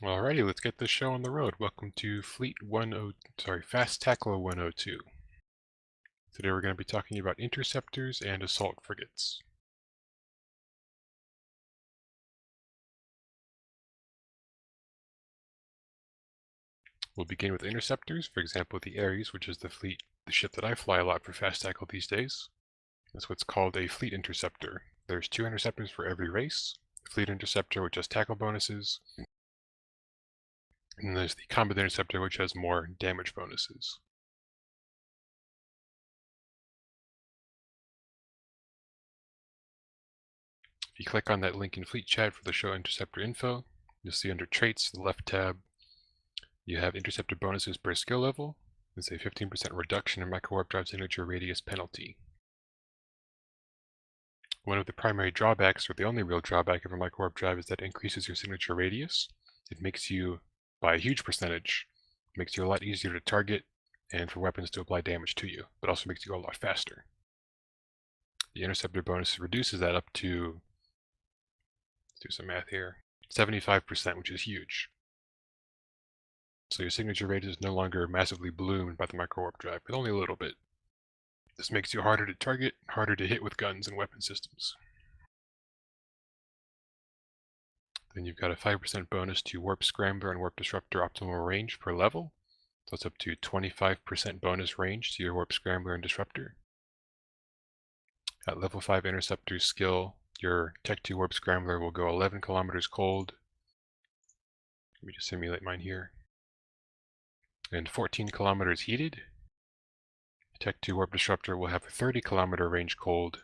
Alrighty, let's get this show on the road. Welcome to Fast Tackle 102. Today we're going to be talking about interceptors and assault frigates. We'll begin with interceptors, for example the Ares, which is the ship that I fly a lot for fast tackle these days. That's what's called a fleet interceptor. There's 2 interceptors for every race. The fleet interceptor, which has tackle bonuses, and there's the combat interceptor, which has more damage bonuses. If you click on that link in Fleet Chat for the show interceptor info, you'll see under Traits, the left tab, you have interceptor bonuses per skill level. There's a 15% reduction in micro-warp drive signature radius penalty. One of the primary drawbacks, or the only real drawback of a micro-warp drive, is that it increases your signature radius. It makes you, by a huge percentage, makes you a lot easier to target and for weapons to apply damage to you, but also makes you go a lot faster. The interceptor bonus reduces that up to, let's do some math here, 75%, which is huge. So your signature radius is no longer massively ballooned by the micro-warp drive, but only a little bit. This makes you harder to target, harder to hit with guns and weapon systems. Then you've got a 5% bonus to Warp Scrambler and Warp Disruptor optimal range per level. So it's up to 25% bonus range to your Warp Scrambler and Disruptor. At level 5 Interceptor skill, your Tech 2 Warp Scrambler will go 11 kilometers cold. Let me just simulate mine here. And 14 kilometers heated. Tech 2 Warp Disruptor will have a 30 kilometer range cold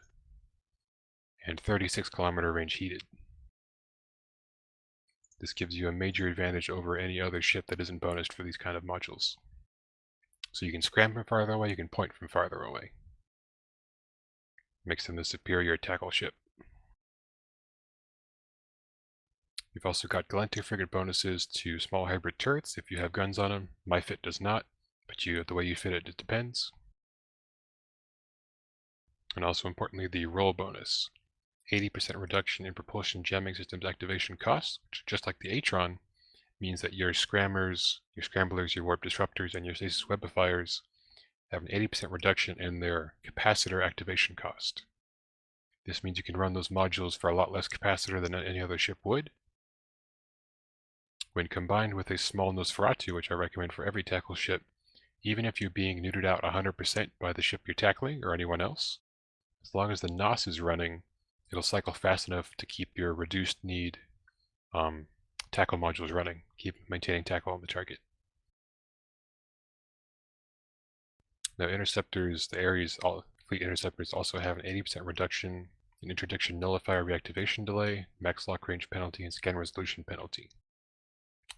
and 36 kilometer range heated. This gives you a major advantage over any other ship that isn't bonused for these kind of modules. So you can scram from farther away, you can point from farther away. Makes them the superior tackle ship. You've also got Galactic Frigate bonuses to small hybrid turrets if you have guns on them. My fit does not, but the way you fit it depends. And also importantly, the roll bonus. 80% reduction in propulsion jamming systems activation costs, which, just like the Atron, means that your scramblers, your warp disruptors, and your stasis webifiers have an 80% reduction in their capacitor activation cost. This means you can run those modules for a lot less capacitor than any other ship would. When combined with a small Nosferatu, which I recommend for every tackle ship, even if you're being neutered out 100% by the ship you're tackling or anyone else, as long as the NOS is running, it'll cycle fast enough to keep your reduced need tackle modules running, keep maintaining tackle on the target. Now interceptors, the Ares fleet interceptors also have an 80% reduction in interdiction nullifier reactivation delay, max lock range penalty, and scan resolution penalty.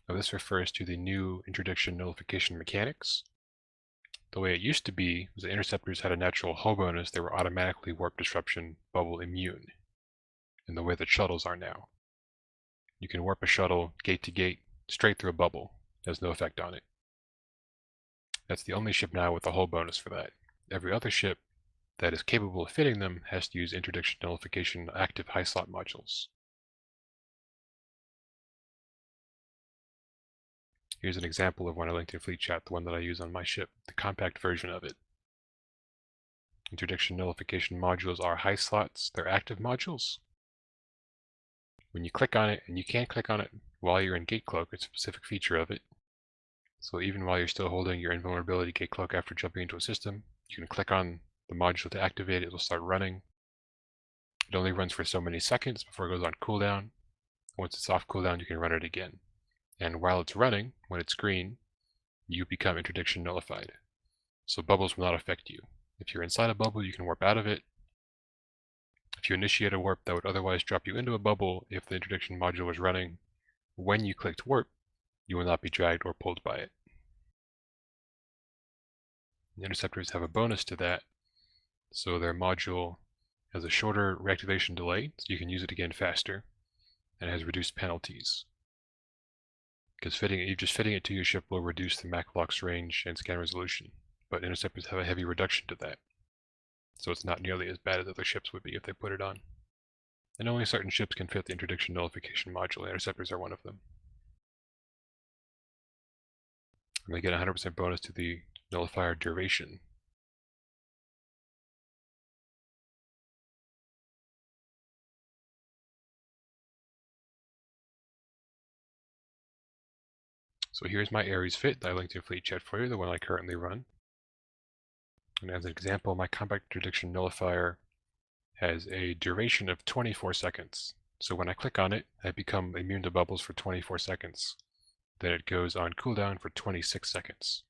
Now this refers to the new interdiction nullification mechanics. The way it used to be was that interceptors had a natural hull bonus, they were automatically warp disruption bubble immune, in the way that shuttles are now. You can warp a shuttle gate to gate straight through a bubble. It has no effect on it. That's the only ship now with a hull bonus for that. Every other ship that is capable of fitting them has to use interdiction nullification active high slot modules. Here's an example of one I linked in Fleet Chat, the one that I use on my ship, the compact version of it. Interdiction nullification modules are high slots, they're active modules. When you click on it, and you can't click on it while you're in gate cloak, it's a specific feature of it. So even while you're still holding your invulnerability gate cloak after jumping into a system, you can click on the module to activate it, it'll start running. It only runs for so many seconds before it goes on cooldown. Once it's off cooldown, you can run it again. And while it's running, when it's green, you become interdiction nullified. So bubbles will not affect you. If you're inside a bubble, you can warp out of it. If you initiate a warp that would otherwise drop you into a bubble if the interdiction module was running, when you clicked warp, you will not be dragged or pulled by it. The interceptors have a bonus to that, so their module has a shorter reactivation delay, so you can use it again faster, and it has reduced penalties. Because just fitting it to your ship will reduce the MacLock's range and scan resolution, but interceptors have a heavy reduction to that, so it's not nearly as bad as other ships would be if they put it on. And only certain ships can fit the interdiction nullification module, interceptors are one of them. And they get 100% bonus to the nullifier duration. So here's my Ares fit that I linked in Fleet Chat for you, the one I currently run. And as an example, my combat interdiction nullifier has a duration of 24 seconds. So when I click on it, I become immune to bubbles for 24 seconds. Then it goes on cooldown for 26 seconds.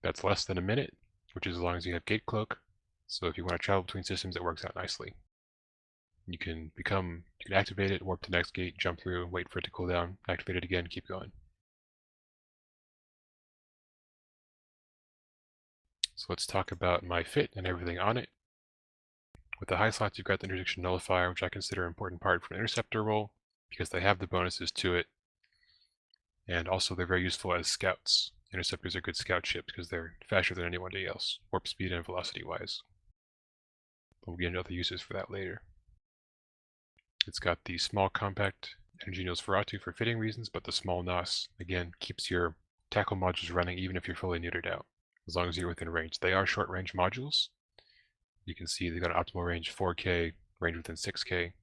That's less than a minute, which is as long as you have gate cloak. So if you want to travel between systems, it works out nicely. You can activate it, warp to the next gate, jump through, wait for it to cool down, activate it again, keep going. So let's talk about my fit and everything on it. With the high slots, you've got the interdiction nullifier, which I consider an important part for an interceptor role, because they have the bonuses to it. And also they're very useful as scouts. Interceptors are good scout ships because they're faster than anybody else, warp speed and velocity wise. We'll get into other uses for that later. It's got the small compact energy Nosferatu for fitting reasons, but the small NOS, again, keeps your tackle modules running even if you're fully neutered out, as long as you're within range. They are short range modules. You can see they've got an optimal range 4K, range within 6K.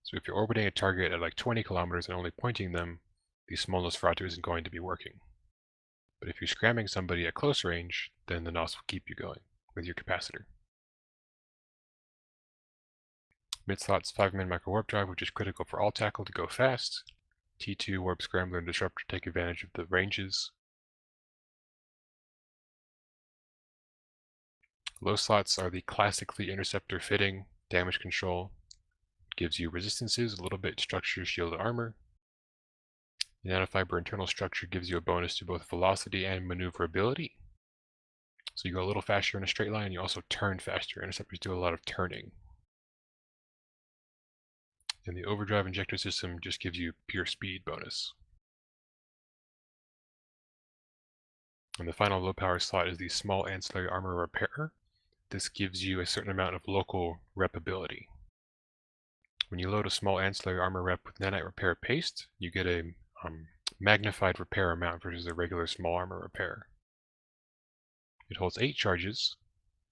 So if you're orbiting a target at like 20 kilometers and only pointing them, the small Nosferatu isn't going to be working. But if you're scramming somebody at close range, then the NOS will keep you going with your capacitor. Mid-slot's 5-man micro warp drive, which is critical for all tackle to go fast. T2, warp scrambler, and disruptor take advantage of the ranges. Low slots are the classically interceptor fitting, damage control. Gives you resistances, a little bit structure, shield, armor. The nanofiber internal structure gives you a bonus to both velocity and maneuverability. So you go a little faster in a straight line, and you also turn faster. Interceptors do a lot of turning. And the overdrive injector system just gives you pure speed bonus. And the final low power slot is the small ancillary armor repair. This gives you a certain amount of local rep ability. When you load a small ancillary armor rep with nanite repair paste, you get a magnified repair amount versus a regular small armor repair. It holds 8 charges,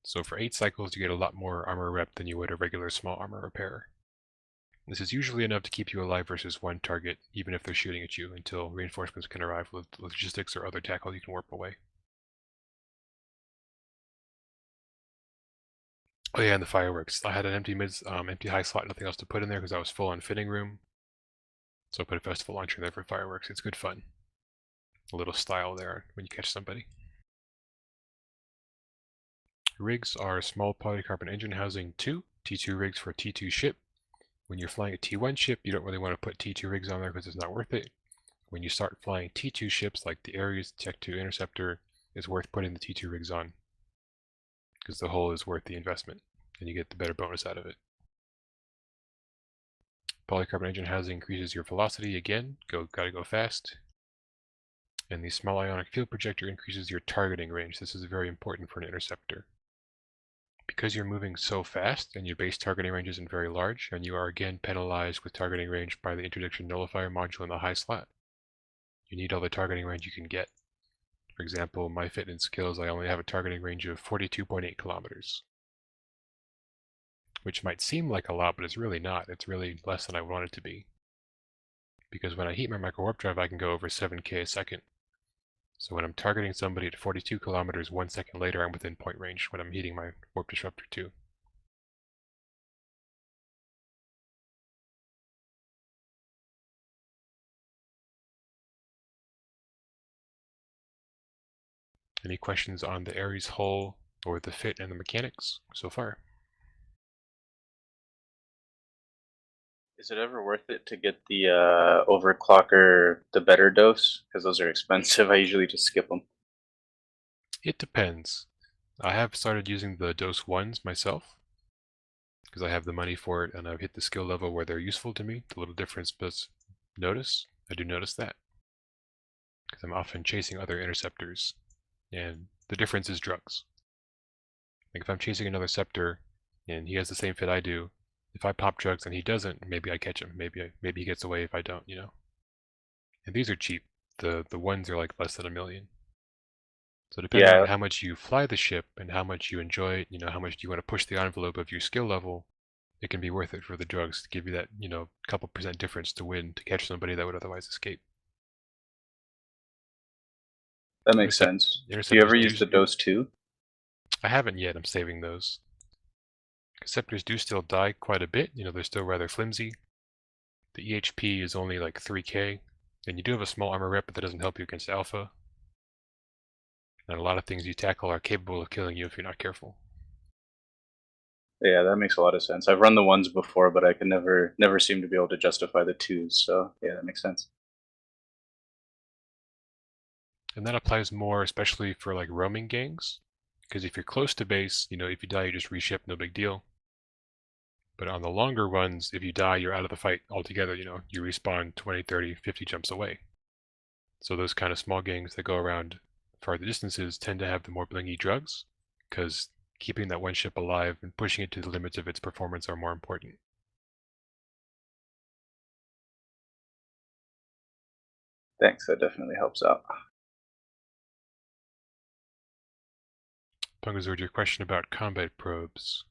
so for 8 cycles you get a lot more armor rep than you would a regular small armor repair. This is usually enough to keep you alive versus one target, even if they're shooting at you, until reinforcements can arrive with logistics or other tackle you can warp away. Oh yeah, and the fireworks. I had an empty high slot, nothing else to put in there because I was full on fitting room. So I put a festival launcher in there for fireworks. It's good fun. A little style there when you catch somebody. Rigs are small polycarbonate engine housing 2, T2 rigs for a T2 ship. When you're flying a T1 ship, you don't really want to put T2 rigs on there because it's not worth it. When you start flying T2 ships like the Ares, Tech 2 Interceptor, it's worth putting the T2 rigs on because the hull is worth the investment and you get the better bonus out of it. Polycarbonate engine housing increases your velocity again, gotta go fast. And the small ionic field projector increases your targeting range. This is very important for an interceptor. Because you're moving so fast and your base targeting range isn't very large, and you are again penalized with targeting range by the interdiction nullifier module in the high slot, you need all the targeting range you can get. For example, my fit and skills, I only have a targeting range of 42.8 kilometers. Which might seem like a lot, but it's really not. It's really less than I want it to be. Because when I heat my micro warp drive, I can go over 7K a second. So when I'm targeting somebody at 42 kilometers, 1 second later, I'm within point range when I'm heating my warp disruptor too. Any questions on the Ares hull or the fit and the mechanics so far? Is it ever worth it to get the overclocker, the better dose? Because those are expensive. I usually just skip them. It depends. I have started using the dose 1s myself because I have the money for it and I've hit the skill level where they're useful to me. The little difference, but I do notice that. Because I'm often chasing other interceptors, and the difference is drugs. Like if I'm chasing another scepter and he has the same fit I do, if I pop drugs and he doesn't, maybe I catch him. Maybe he gets away if I don't, you know. And these are cheap. the ones are like less than 1 million. So depending on how much you fly the ship and how much you enjoy it, how much you want to push the envelope of your skill level, it can be worth it for the drugs to give you that, couple % difference to win to catch somebody that would otherwise escape. That makes sense. Do you Interceptors ever use the dose too? I haven't yet. I'm saving those. Interceptors do still die quite a bit. They're still rather flimsy. The EHP is only like 3k, and you do have a small armor rep, but that doesn't help you against alpha. And a lot of things you tackle are capable of killing you if you're not careful. Yeah, that makes a lot of sense. I've run the ones before, but I can never seem to be able to justify the twos. So yeah, that makes sense. And that applies more especially for like roaming gangs, because if you're close to base, if you die you just reship, no big deal. But on the longer runs, if you die you're out of the fight altogether, you respawn 20, 30, 50 jumps away. So those kind of small gangs that go around farther distances tend to have the more blingy drugs, because keeping that one ship alive and pushing it to the limits of its performance are more important. Thanks, that definitely helps out. Pungazord, your question about combat probes.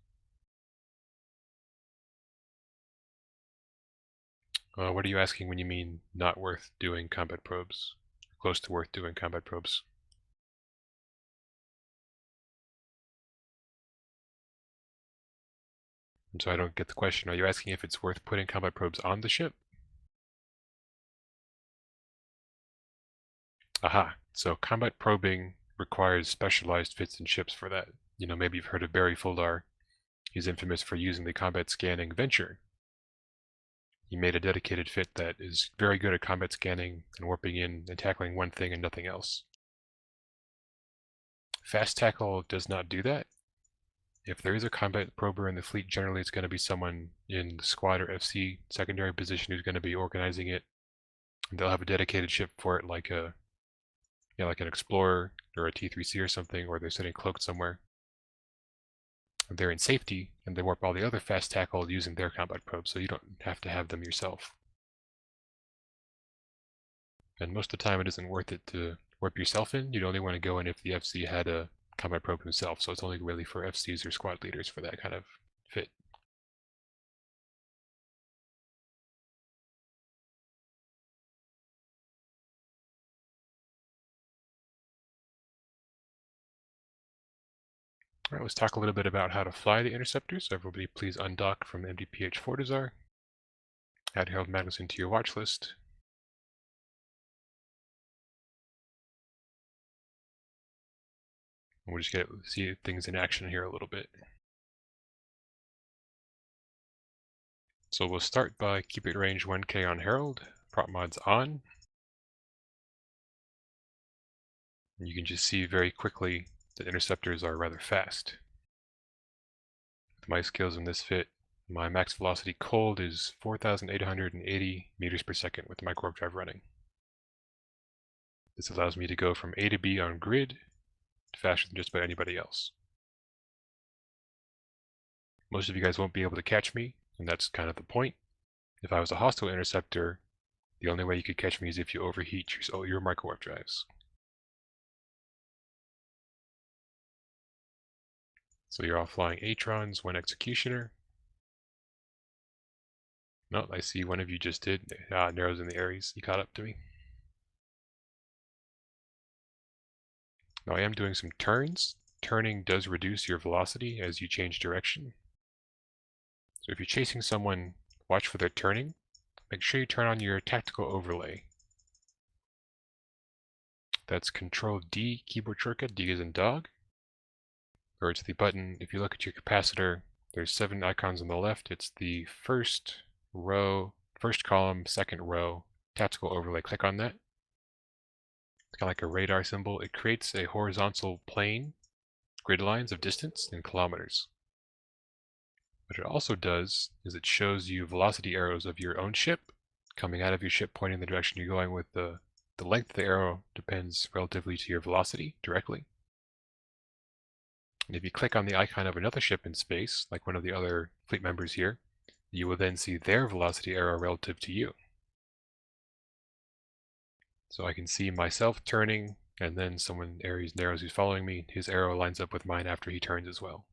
What are you asking when you mean not worth doing combat probes? Close to worth doing combat probes? And so I don't get the question. Are you asking if it's worth putting combat probes on the ship? Aha. So combat probing requires specialized fits and ships for that. Maybe you've heard of Barry Fuldar. He's infamous for using the combat scanning Venture. He made a dedicated fit that is very good at combat scanning and warping in and tackling one thing and nothing else. Fast tackle does not do that. If there is a combat prober in the fleet, generally it's going to be someone in the squad or FC secondary position who's going to be organizing it. And they'll have a dedicated ship for it, like an Explorer or a T3C or something, or they're sitting cloaked somewhere. And they're in safety, and they warp all the other fast tackle using their combat probes, so you don't have to have them yourself. And most of the time it isn't worth it to warp yourself in. You'd only want to go in if the FC had a combat probe himself, so it's only really for FCs or squad leaders for that kind of fit. Alright, let's talk a little bit about how to fly the Interceptors. So everybody please undock from MDPH Fortizar. Add Harold Magnussen to your watch list. And we'll just see things in action here a little bit. So we'll start by keep it range 1k on Harold, prop mods on. And you can just see very quickly that Interceptors are rather fast. With my skills in this fit, my max velocity cold is 4,880 meters per second with the micro drive running. This allows me to go from A to B on grid faster than just about anybody else. Most of you guys won't be able to catch me, and that's kind of the point. If I was a hostile interceptor, the only way you could catch me is if you overheat your microwave drives. So you're all flying Atrons, one Executioner. No, I see one of you just did. Narrows in the Aries. You caught up to me. Now I am doing some turns. Turning does reduce your velocity as you change direction. So if you're chasing someone, watch for their turning. Make sure you turn on your tactical overlay. That's Control D keyboard shortcut. D is in dog. Or it's the button. If you look at your capacitor, there's 7 icons on the left. It's the first row, first column, second row, tactical overlay. Click on that. It's kind of like a radar symbol. It creates a horizontal plane, grid lines of distance in kilometers. What it also does is it shows you velocity arrows of your own ship coming out of your ship pointing the direction you're going with. The length of the arrow depends relatively to your velocity directly. And if you click on the icon of another ship in space, like one of the other fleet members here, you will then see their velocity arrow relative to you. So I can see myself turning, and then someone narrows who's following me. His arrow lines up with mine after he turns as well.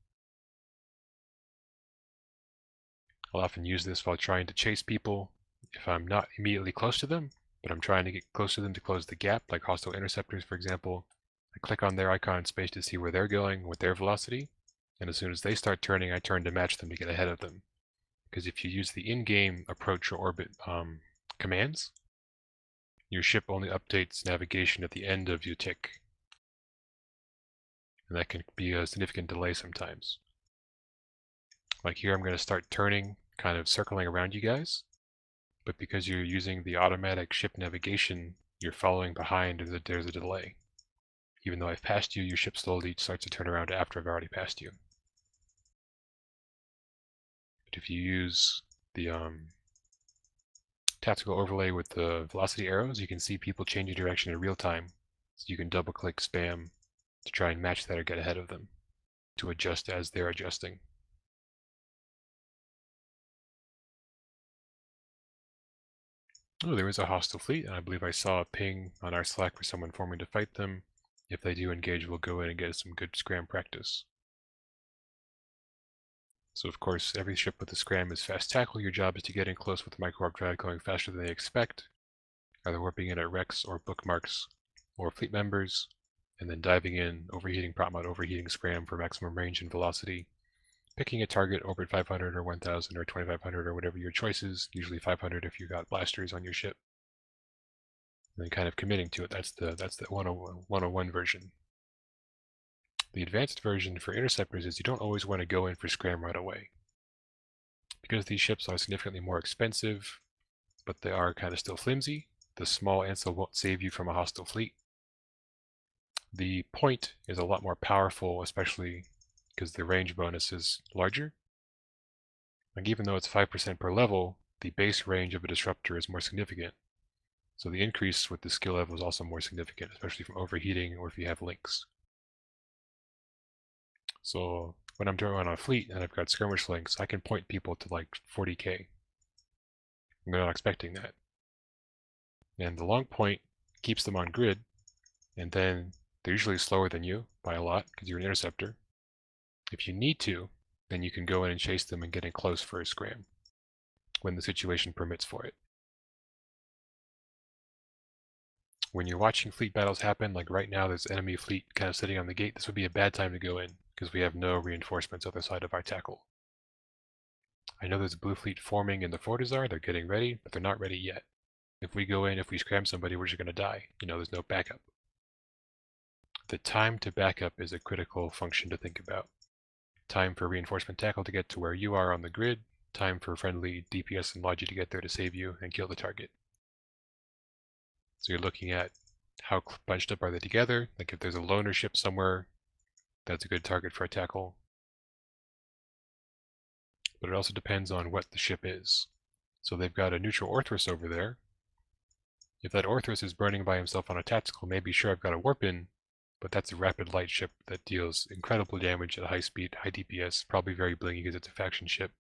I'll often use this while trying to chase people if I'm not immediately close to them, but I'm trying to get close to them to close the gap, like hostile interceptors, for example. I click on their icon in space to see where they're going with their velocity, and as soon as they start turning, I turn to match them to get ahead of them. Because if you use the in-game approach or orbit commands, your ship only updates navigation at the end of your tick. And that can be a significant delay sometimes. Like here, I'm going to start turning, kind of circling around you guys. But because you're using the automatic ship navigation, you're following behind, there's a delay. Even though I've passed you, your ship slowly starts to turn around after I've already passed you. But if you use the tactical overlay with the velocity arrows, you can see people changing direction in real time. So you can double click spam to try and match that or get ahead of them, to adjust as they're adjusting. Oh, there is a hostile fleet, and I believe I saw a ping on our Slack for someone forming to fight them. If they do engage, we'll go in and get some good scram practice. So of course, every ship with a scram is fast tackle. Your job is to get in close with the micro-warp drive going faster than they expect, either warping in at wrecks or bookmarks or fleet members, and then diving in, overheating prop mod, overheating scram for maximum range and velocity, picking a target, orbit 500 or 1000 or 2500 or whatever your choice is, usually 500 if you got blasters on your ship, and then kind of committing to it. That's the 101 version. The advanced version for interceptors is you don't always want to go in for scram right away. Because these ships are significantly more expensive, but they are kind of still flimsy, the small ansel won't save you from a hostile fleet. The point is a lot more powerful, especially because the range bonus is larger. Like even though it's 5% per level, the base range of a disruptor is more significant. So the increase with the skill level is also more significant, especially from overheating or if you have links. So when I'm drawing on a fleet and I've got skirmish links, I can point people to like 40k. They're not expecting that. And the long point keeps them on grid, and then they're usually slower than you by a lot because you're an interceptor. If you need to, then you can go in and chase them and get in close for a scram when the situation permits for it. When you're watching fleet battles happen, like right now there's enemy fleet kind of sitting on the gate, this would be a bad time to go in because we have no reinforcements other side of our tackle. I know there's a blue fleet forming in the Fortizar, they're getting ready, but they're not ready yet. If we go in, if we scram somebody, we're just going to die. There's no backup. The time to backup is a critical function to think about. Time for reinforcement tackle to get to where you are on the grid, time for friendly DPS and Logi to get there to save you and kill the target. So you're looking at how bunched up are they together, like if there's a loner ship somewhere, that's a good target for a tackle. But it also depends on what the ship is. So they've got a neutral Orthrus over there. If that Orthrus is burning by himself on a tactical, maybe sure I've got a warp in, but that's a rapid light ship that deals incredible damage at high speed, high DPS, probably very blingy because it's a faction ship.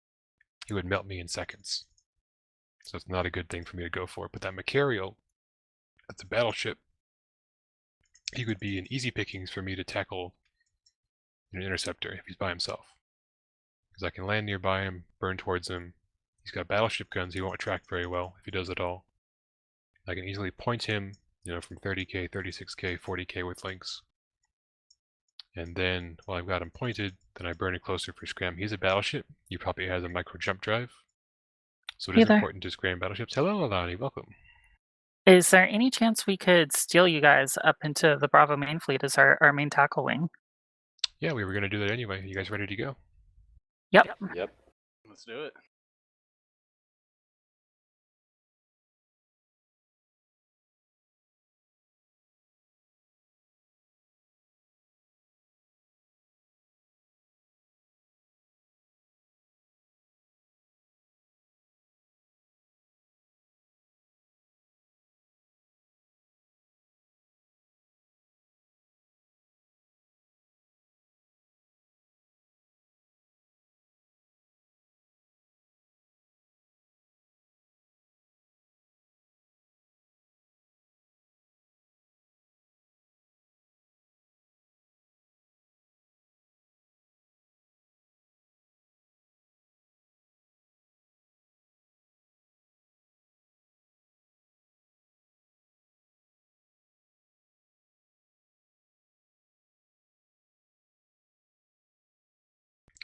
It would melt me in seconds. So it's not a good thing for me to go for. But that Macarial, that's a battleship. He would be an easy pickings for me to tackle an interceptor if he's by himself. Because I can land nearby him, burn towards him. He's got battleship guns, he won't track very well if he does at all. I can easily point him, from 30k, 36k, 40k with links. And then, while I've got him pointed, then I burn it closer for scram. He's a battleship. He probably has a micro jump drive. So it is important to scram battleships. Hello, Alani, welcome. Is there any chance we could steal you guys up into the Bravo main fleet as our main tackle wing? Yeah, we were going to do that anyway. You guys ready to go? Yep. Yep. Let's do it.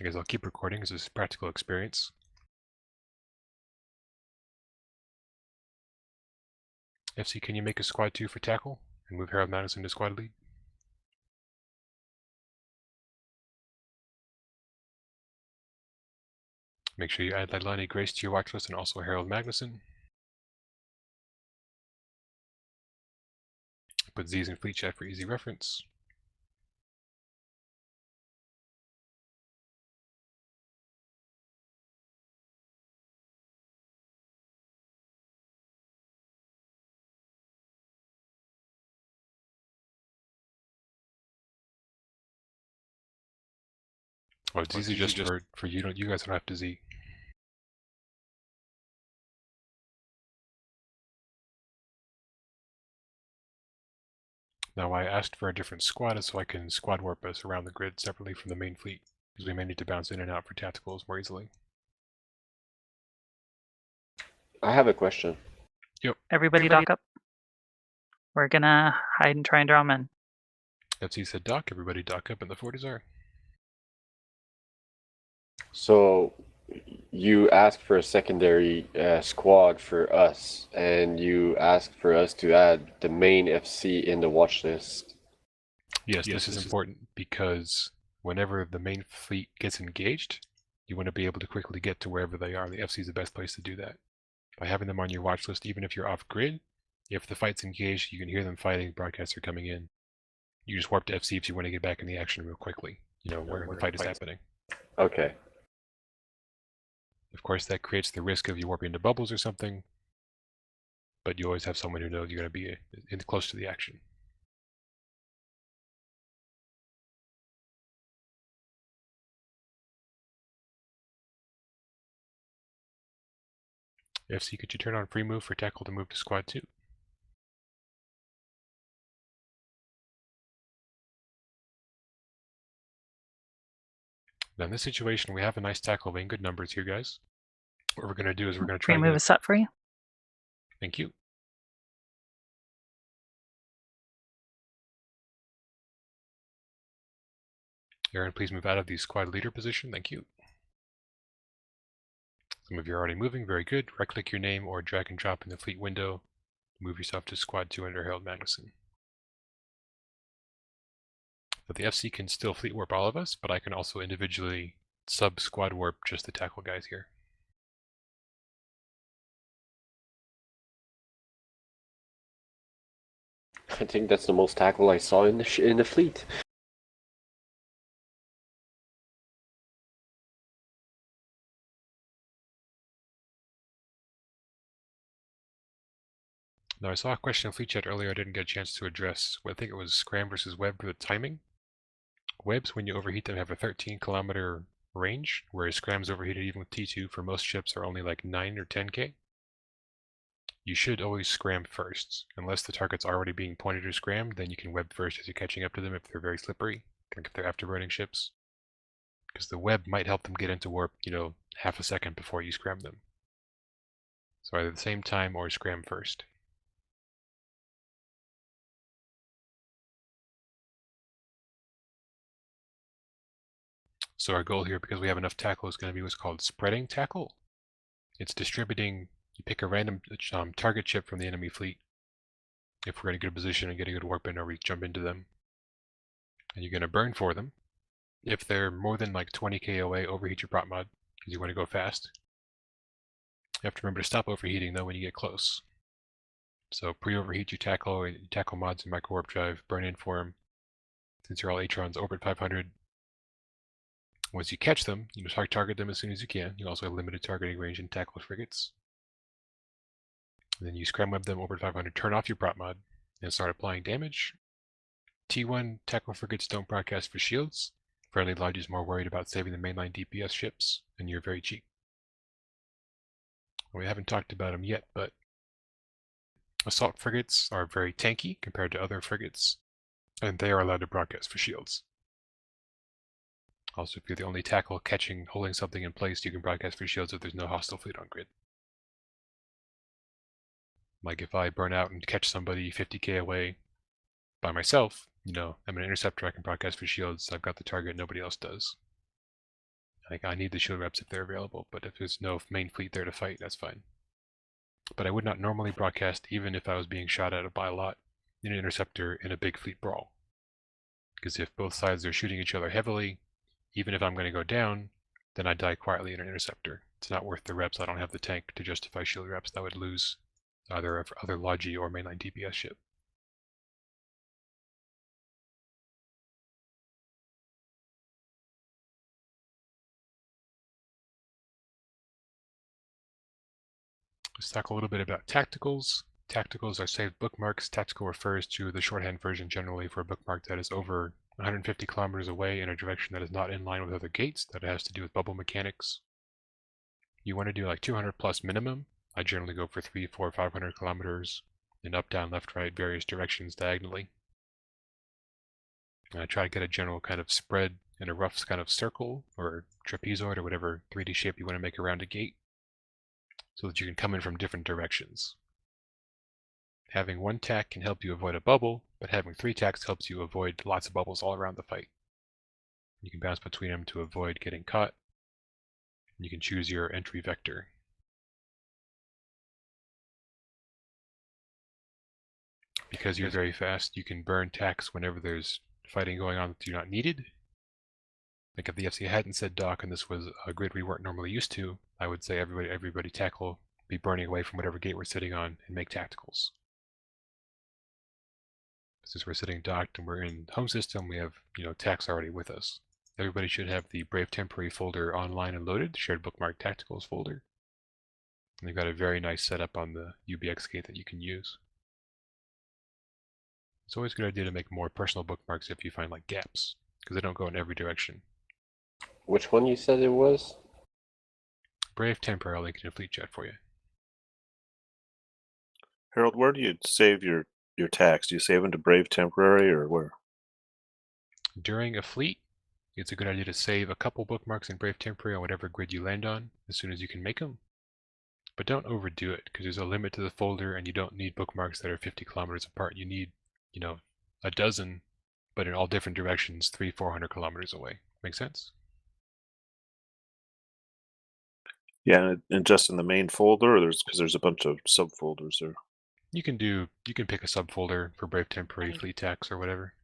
I guess I'll keep recording as a practical experience. FC, can you make a squad 2 for tackle and move Harold Magnussen to squad lead? Make sure you add Leilani Grace to your watch list and also Harold Magnussen. Put Z's in fleet chat for easy reference. Oh, Z's are just for you. You guys don't have to Z. Now I asked for a different squad so I can squad warp us around the grid separately from the main fleet, because we may need to bounce in and out for tacticals more easily. I have a question. Yep. Everybody dock up. We're gonna hide and try and draw them in. FC said dock, everybody dock up, and the 40s are. So you asked for a secondary squad for us, and you asked for us to add the main FC in the watch list. Yes, this is important because whenever the main fleet gets engaged, you want to be able to quickly get to wherever they are. The FC is the best place to do that. By having them on your watch list, even if you're off grid, if the fight's engaged, you can hear them fighting, broadcasts are coming in. You just warp to FC if you want to get back in the action real quickly, where the fight is happening. Okay. Of course, that creates the risk of you warping into bubbles or something, but you always have someone who knows you're going to be close to the action. FC, could you turn on free move for tackle to move to squad 2? Now in this situation, we have a nice tackle wing, good numbers here, guys. What we're going to do is we're going to try Free move is set for you. Thank you. Aaron, please move out of the squad leader position. Thank you. Some of you are already moving. Very good. Right-click your name or drag and drop in the fleet window. Move yourself to squad 2 under Harold Magnussen. But the FC can still fleet warp all of us, but I can also individually sub-squad warp just the tackle guys here. I think that's the most tackle I saw in the fleet. Now I saw a question in fleet chat earlier I didn't get a chance to address. I think it was Scram versus Web for the timing. Webs, when you overheat them, have a 13-kilometer range, whereas Scrams overheated even with T2 for most ships are only like 9 or 10k. You should always scram first. Unless the target's already being pointed or scrammed, then you can web first as you're catching up to them if they're very slippery, like if they're afterburning ships. Because the web might help them get into warp, half a second before you scram them. So either the same time or scram first. So our goal here, because we have enough tackle, is going to be what's called spreading tackle. It's distributing. You pick a random target ship from the enemy fleet, if we're in a good position and get a good warp in, or we jump into them. And you're going to burn for them. If they're more than like 20k away, overheat your prop mod, because you want to go fast. You have to remember to stop overheating though when you get close. So pre-overheat your tackle mods and micro warp drive, burn in for them. Since you're all Atrons, orbit 500. Once you catch them, you just target them as soon as you can. You also have limited targeting range in tackle frigates. And then you scram web them over 500, turn off your prop mod, and start applying damage. T1 tackle frigates don't broadcast for shields. Friendly Lodge is more worried about saving the mainline DPS ships, and you're very cheap. Well, we haven't talked about them yet, but assault frigates are very tanky compared to other frigates, and they are allowed to broadcast for shields. Also, if you're the only tackle holding something in place, you can broadcast for shields if there's no hostile fleet on grid. Like if I burn out and catch somebody 50k away by myself, I'm an interceptor, I can broadcast for shields, I've got the target, nobody else does. Like, I need the shield reps if they're available, but if there's no main fleet there to fight, that's fine. But I would not normally broadcast even if I was being shot at by a lot in an interceptor in a big fleet brawl. Because if both sides are shooting each other heavily, even if I'm going to go down, then I die quietly in an interceptor. It's not worth the reps. I don't have the tank to justify shield reps. That would lose either other Logi or mainline DPS ship. Let's talk a little bit about tacticals. Tacticals are saved bookmarks. Tactical refers to the shorthand version generally for a bookmark that is over 150 kilometers away in a direction that is not in line with other gates, that has to do with bubble mechanics. You want to do like 200 plus minimum. I generally go for 300, 400, 500 kilometers in up, down, left, right, various directions diagonally. And I try to get a general kind of spread in a rough kind of circle or trapezoid or whatever 3D shape you want to make around a gate, so that you can come in from different directions. Having one tack can help you avoid a bubble, but having 3 tacks helps you avoid lots of bubbles all around the fight. You can bounce between them to avoid getting caught. You can choose your entry vector. Because you're very fast, you can burn tacks whenever there's fighting going on that you're not needed. Like if the FC hadn't said dock and this was a grid we weren't normally used to, I would say everybody tackle, be burning away from whatever gate we're sitting on, and make tacticals. Since we're sitting docked and we're in home system, we have tacks already with us. Everybody should have the Brave Temporary folder online and loaded, shared bookmark tacticals folder. And they've got a very nice setup on the UBX gate that you can use. It's always a good idea to make more personal bookmarks if you find like gaps, because they don't go in every direction. Which one you said it was? Brave Temporary, I'll link it in Fleet Chat for you. Harold, where do you save your tags? Do you save them to Brave Temporary or where? During a fleet, it's a good idea to save a couple bookmarks in Brave Temporary on whatever grid you land on as soon as you can make them. But don't overdo it, because there's a limit to the folder and you don't need bookmarks that are 50 kilometers apart. You need, a dozen, but in all different directions, 300-400 kilometers away. Make sense? Yeah, and just in the main folder, or because there's a bunch of subfolders there. You can pick a subfolder for Brave Temporary, Fleet Tax, or whatever.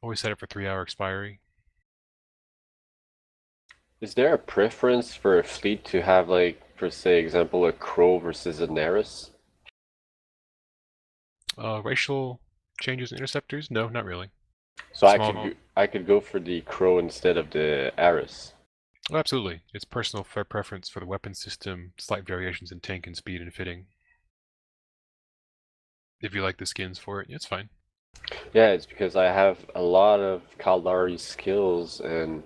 Always set it for 3-hour expiry. Is there a preference for a fleet to have, like, for say example, a Crow versus a Naris? Racial changes in interceptors? No, not really. So I could go for the Crow instead of the Aris. Oh, absolutely. It's personal preference for the weapon system, slight variations in tank and speed and fitting. If you like the skins for it, it's fine. Yeah, it's because I have a lot of Kaldari skills, and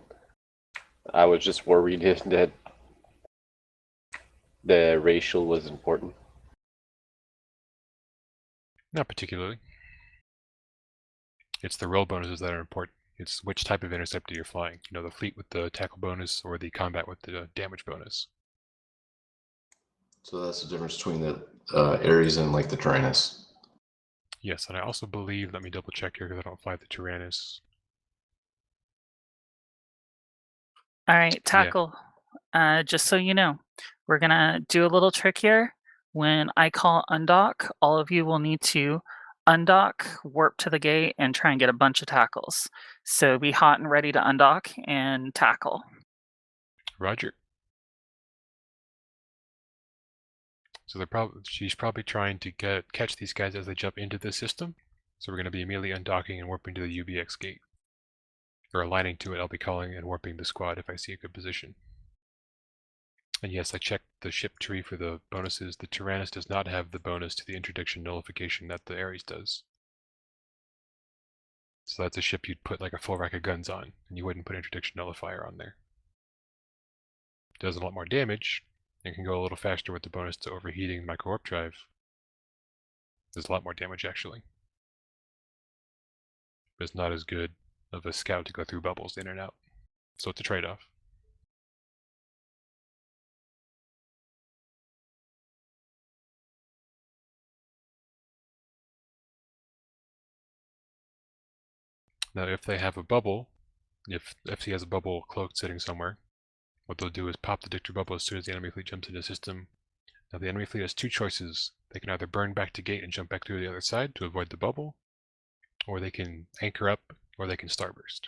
I was just worried that the racial was important. Not particularly. It's the roll bonuses that are important. It's which type of interceptor you're flying. The fleet with the tackle bonus or the combat with the damage bonus. So that's the difference between the Ares and like the Tyrannus. Yes, and I also believe, let me double check here because I don't fly the Tyrannus. All right, tackle. Yeah. Just so you know, we're going to do a little trick here. When I call undock, all of you will need to undock, warp to the gate, and try and get a bunch of tackles. So be hot and ready to undock and tackle. Roger. So she's probably trying to catch these guys as they jump into the system. So we're going to be immediately undocking and warping to the UBX gate. Or aligning to it, I'll be calling and warping the squad if I see a good position. And yes, I checked the ship tree for the bonuses. The Tyrannus does not have the bonus to the interdiction nullification that the Ares does. So that's a ship you'd put like a full rack of guns on, and you wouldn't put interdiction nullifier on there. It does a lot more damage, and can go a little faster with the bonus to overheating micro warp drive. There's a lot more damage actually. But it's not as good of a scout to go through bubbles in and out. So it's a trade-off. Now if they have a bubble, if FC has a bubble cloaked sitting somewhere, What they'll do is pop the Dictator bubble as soon as the enemy fleet jumps into the system. Now the enemy fleet has two choices. They can either burn back to gate and jump back through the other side to avoid the bubble, or they can anchor up, or they can starburst.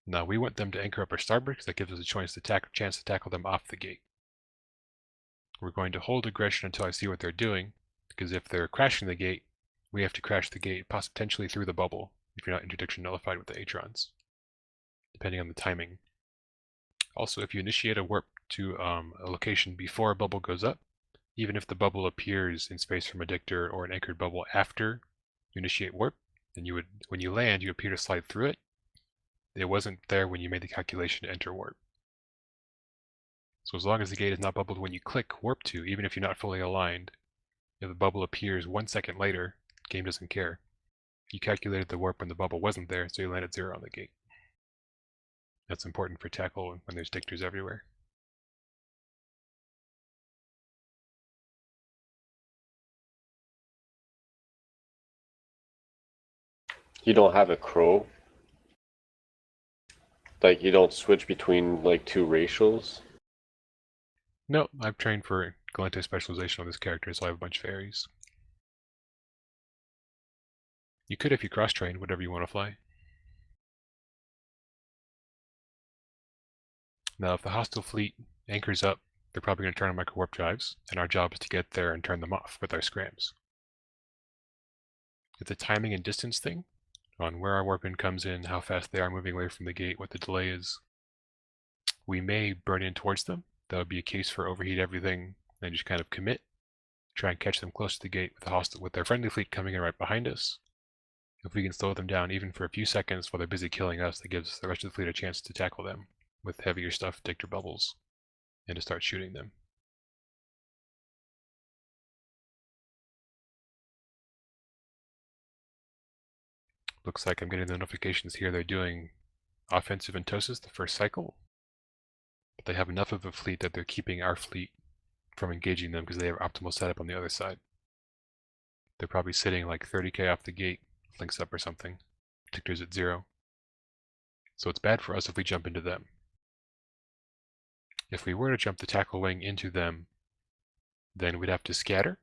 Now we want them to anchor up or starburst because that gives us a chance to tackle them off the gate. We're going to hold aggression until I see what they're doing, because if they're crashing the gate, we have to crash the gate, potentially through the bubble, if you're not interdiction nullified with the Atrons, depending on the timing. Also, if you initiate a warp to a location before a bubble goes up, even if the bubble appears in space from a Dictator or an anchored bubble after you initiate warp, then when you land, you appear to slide through it. It wasn't there when you made the calculation to enter warp. So as long as the gate is not bubbled when you click warp to, even if you're not fully aligned, if the bubble appears 1 second later, the game doesn't care. You calculated the warp when the bubble wasn't there, so you landed 0 on the gate. That's important for tackle when there's Dictators everywhere. You don't have a crow? Like, you don't switch between, like, two racials? No, I've trained for Galente specialization on this character, so I have a bunch of Aries. You could if you cross-train, whatever you want to fly. Now, if the hostile fleet anchors up, they're probably going to turn on micro-warp drives, and our job is to get there and turn them off with our scrams. It's a timing and distance thing, on where our warp in comes in, how fast they are moving away from the gate, what the delay is. We may burn in towards them. That would be a case for overheat everything and just kind of commit. Try and catch them close to the gate with their friendly fleet coming in right behind us. If we can slow them down even for a few seconds while they're busy killing us, that gives the rest of the fleet a chance to tackle them with heavier stuff, Dictator bubbles, and to start shooting them. Looks like I'm getting the notifications here they're doing offensive Entosis the first cycle. But they have enough of a fleet that they're keeping our fleet from engaging them because they have optimal setup on the other side. They're probably sitting like 30k off the gate, links up or something. Dictator's at 0. So it's bad for us if we jump into them. If we were to jump the tackle wing into them, then we'd have to scatter.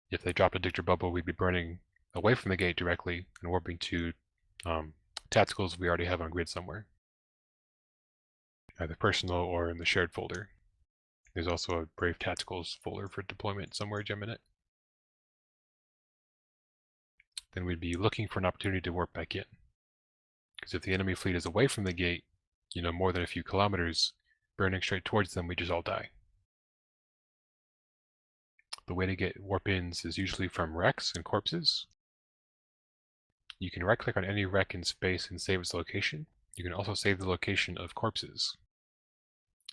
If they dropped a Dictator bubble, we'd be burning away from the gate directly and warping to tacticals we already have on grid somewhere, either personal or in the shared folder. There's also a Brave Tacticals folder for deployment somewhere, Geminet. Then we'd be looking for an opportunity to warp back in. Because if the enemy fleet is away from the gate, more than a few kilometers, burning straight towards them, we just all die. The way to get warp-ins is usually from wrecks and corpses. You can right-click on any wreck in space and save its location. You can also save the location of corpses.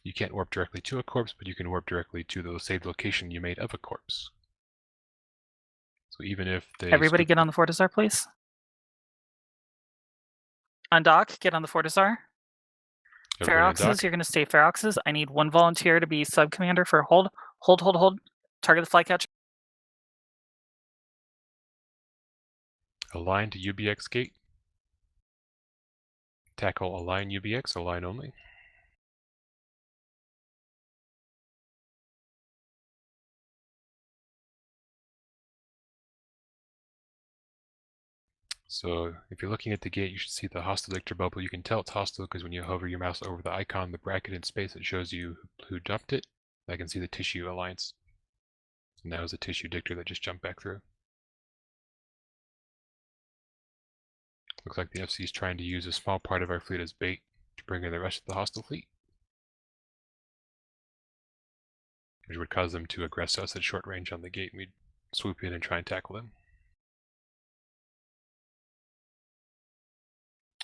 You can't warp directly to a corpse, but you can warp directly to the saved location you made of a corpse. So even if they Everybody get on the Fortizar, please. Undock, get on the Fortizar. Feroxes, you're going to stay Feroxes. I need 1 volunteer to be sub-commander for hold. Hold. Target the flycatcher. Align to UBX gate. Tackle align UBX, align only. So if you're looking at the gate, you should see the hostile Dictator bubble. You can tell it's hostile because when you hover your mouse over the icon, the bracket in space, it shows you who dumped it. I can see the Tissue Alliance. And that was a Tissue Dictator that just jumped back through. Looks like the FC is trying to use a small part of our fleet as bait to bring in the rest of the hostile fleet, which would cause them to aggress us at short range on the gate, and we'd swoop in and try and tackle them.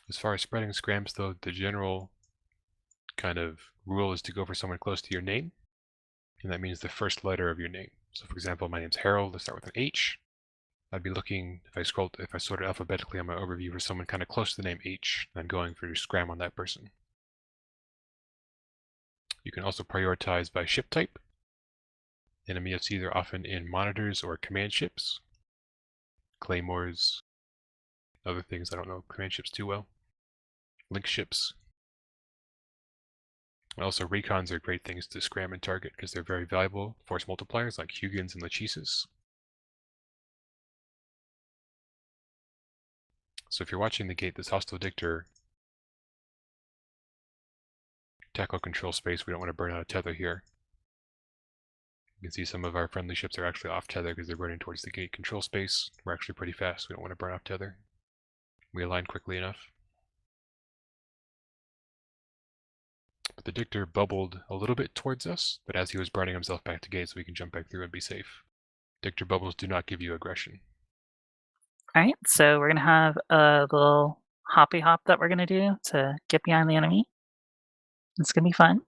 As far as spreading scrams, though, the general kind of rule is to go for someone close to your name, and that means the first letter of your name. So for example, my name's Harold, let's start with an H. I'd be looking, if I sorted alphabetically on my overview, for someone kind of close to the name H, and going for scram on that person. You can also prioritize by ship type. Enemy FCs are often in monitors or command ships. Claymores, other things I don't know command ships too well. Link ships. Also, recons are great things to scram and target because they're very valuable force multipliers like Hugens and Lachesis. So if you're watching the gate, this hostile Dictator tackle control space, we don't want to burn out a tether here. You can see some of our friendly ships are actually off tether because they're running towards the gate control space. We're actually pretty fast, we don't want to burn off tether. We align quickly enough. But the Dictator bubbled a little bit towards us, but as he was burning himself back to gate so we can jump back through and be safe. Dictator bubbles do not give you aggression. All right, so we're gonna have a little hoppy hop that we're gonna do to get behind the enemy. It's gonna be fun.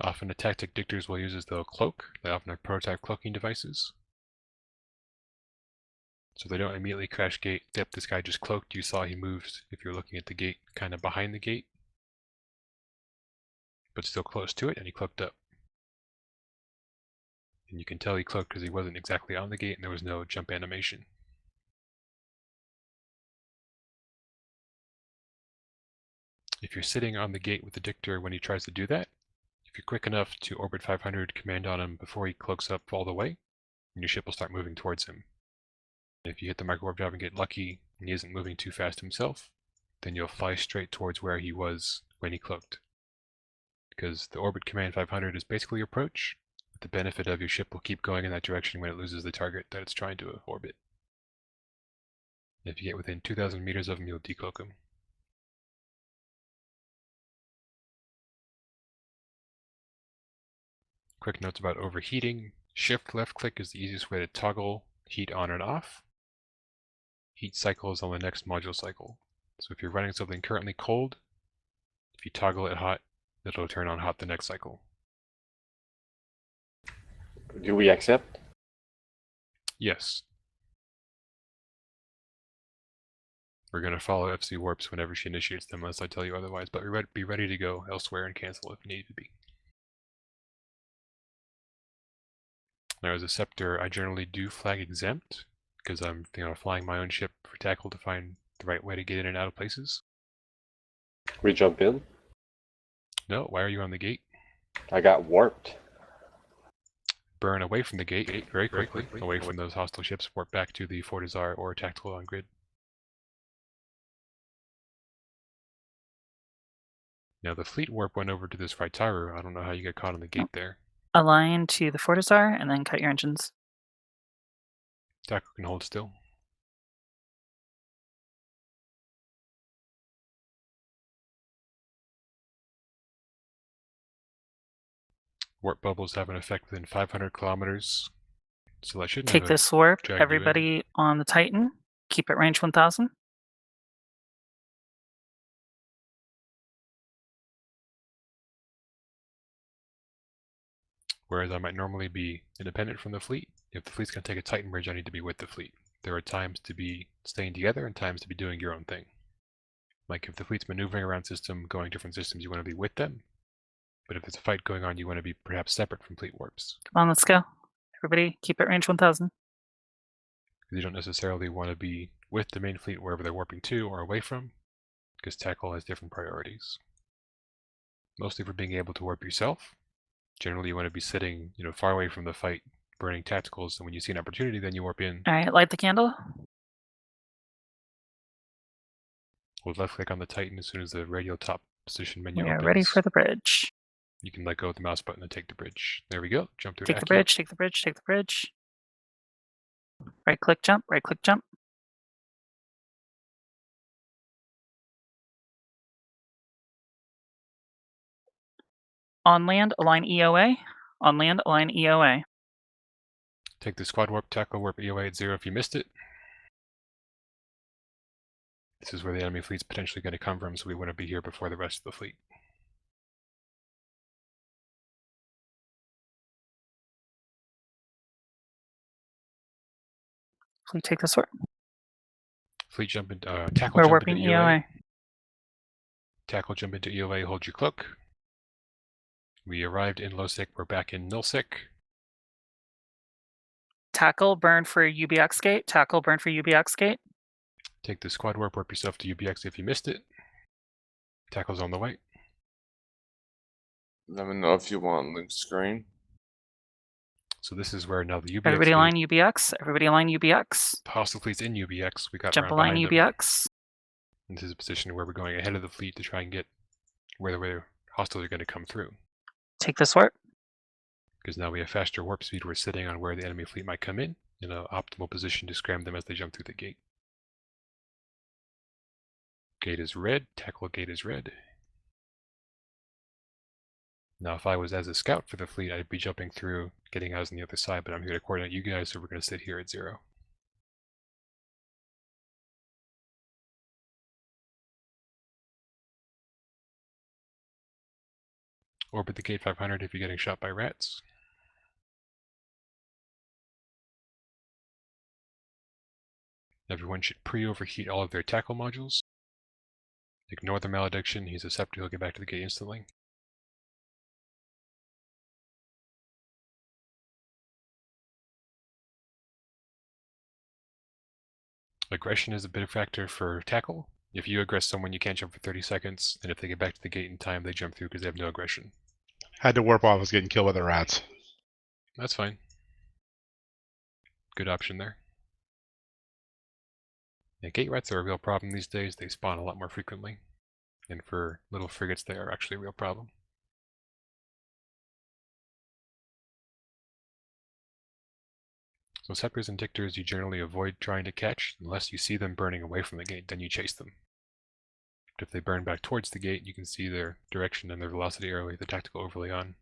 Often a tactic Dictators will use is they'll cloak. They often have prototype cloaking devices. So they don't immediately crash gate. Yep, this guy just cloaked. You saw he moved, if you're looking at the gate, kind of behind the gate. But still close to it, and he cloaked up. And you can tell he cloaked because he wasn't exactly on the gate and there was no jump animation. If you're sitting on the gate with the Dictator when he tries to do that, if you're quick enough to orbit 500 command on him before he cloaks up all the way, your ship will start moving towards him. If you hit the micro warp drive and get lucky and he isn't moving too fast himself, then you'll fly straight towards where he was when he cloaked. Because the orbit command 500 is basically your approach, with the benefit of your ship will keep going in that direction when it loses the target that it's trying to orbit. If you get within 2,000 meters of him, you'll decloak him. Quick notes about overheating. Shift left click is the easiest way to toggle heat on and off. Heat cycle is on the next module cycle. So if you're running something currently cold, if you toggle it hot, it'll turn on hot the next cycle. Do we accept? Yes. We're going to follow FC warps whenever she initiates them unless I tell you otherwise, but be ready to go elsewhere and cancel if needed to be. Now as a Scepter, I generally do flag exempt because I'm flying my own ship for tackle to find the right way to get in and out of places. We jump in? No, why are you on the gate? I got warped. Burn away from the gate very quickly, away from those hostile ships, warp back to the Fortizar or tactical on grid. Now the fleet warp went over to this Raitaru. I don't know how you got caught on the gate there. Align to the Fortizar and then cut your engines. Tackle can hold still. Warp bubbles have an effect within 500 kilometers, so that shouldn't Take have this warp, drag you in. everybody on the Titan, keep it range 1000. Whereas I might normally be independent from the fleet. If the fleet's going to take a Titan bridge, I need to be with the fleet. There are times to be staying together and times to be doing your own thing. Like if the fleet's maneuvering around system, going different systems, you want to be with them. But if there's a fight going on, you want to be perhaps separate from fleet warps. Come on, let's go. Everybody, keep it range 1000. You don't necessarily want to be with the main fleet wherever they're warping to or away from, because tackle has different priorities. Mostly for being able to warp yourself. Generally, you want to be sitting, far away from the fight, burning tacticals, and when you see an opportunity, then you warp in. All right, light the candle. Hold left click on the Titan as soon as the radial top position menu We are opens. ready for the bridge. You can let go of the mouse button and take the bridge. There we go. Jump through. Take the bridge, take the bridge, take the bridge. Right click jump, right click jump. On land, align EOA. On land, align EOA. Take the squad warp, tackle warp EOA at 0 if you missed it. This is where the enemy fleet's potentially going to come from, so we want to be here before the rest of the fleet. Fleet take this warp. Fleet jump into tackle. We're jump warping into EOA. Tackle jump into EOA. Hold your cloak. We arrived in low sec. We're back in null sec. Tackle, burn for UBX gate. Tackle, burn for UBX gate. Take the squad warp yourself to UBX if you missed it. Tackle's on the way. Let me know if you want link screen. So this is where now the UBX Everybody gate, line UBX. Everybody line UBX. the hostile fleet's in UBX. We got Jump a around line behind them. UBX. And this is a position where we're going ahead of the fleet to try and get where the hostiles are going to come through. Take this warp. Because now we have faster warp speed, we're sitting on where the enemy fleet might come in an optimal position to scram them as they jump through the gate. Gate is red, tackle gate is red. Now if I was as a scout for the fleet, I'd be jumping through, getting eyes on the other side, but I'm here to coordinate you guys, so we're going to sit here at 0. Orbit the gate 500 if you're getting shot by rats. Everyone should pre-overheat all of their tackle modules. Ignore the malediction, he's a scepter, he'll get back to the gate instantly. Aggression is a bit of a factor for tackle. If you aggress someone, you can't jump for 30 seconds, and if they get back to the gate in time, they jump through because they have no aggression. Had to warp while I was getting killed by the rats. That's fine. Good option there. Yeah, gate rats are a real problem these days. They spawn a lot more frequently. And for little frigates, they are actually a real problem. So scepters and dictators you generally avoid trying to catch unless you see them burning away from the gate, then you chase them. But if they burn back towards the gate, you can see their direction and their velocity arrow with the tactical overlay on.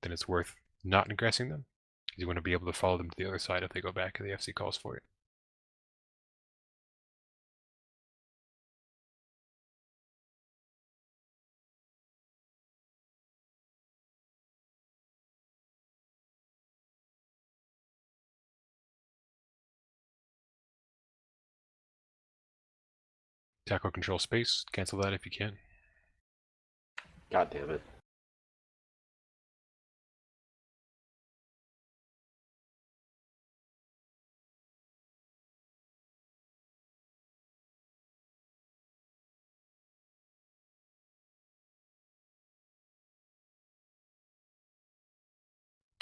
Then it's worth not aggressing them, because you want to be able to follow them to the other side if they go back and the FC calls for it. Tackle control space, cancel that if you can. God damn it.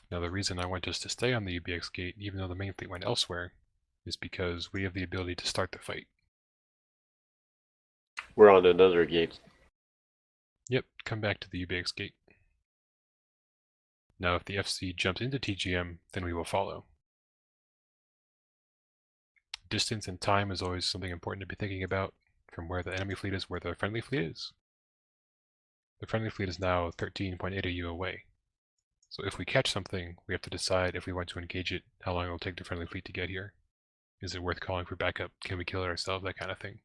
Now the reason I want us to stay on the UBX gate, even though the main fleet went elsewhere, is because we have the ability to start the fight. We're on another gate. Yep, come back to the UBX gate. Now if the FC jumps into TGM, then we will follow. Distance and time is always something important to be thinking about, from where the enemy fleet is, where the friendly fleet is. The friendly fleet is now 13.8 AU away. So if we catch something, we have to decide if we want to engage it, how long it will take the friendly fleet to get here. Is it worth calling for backup? Can we kill it ourselves? That kind of thing.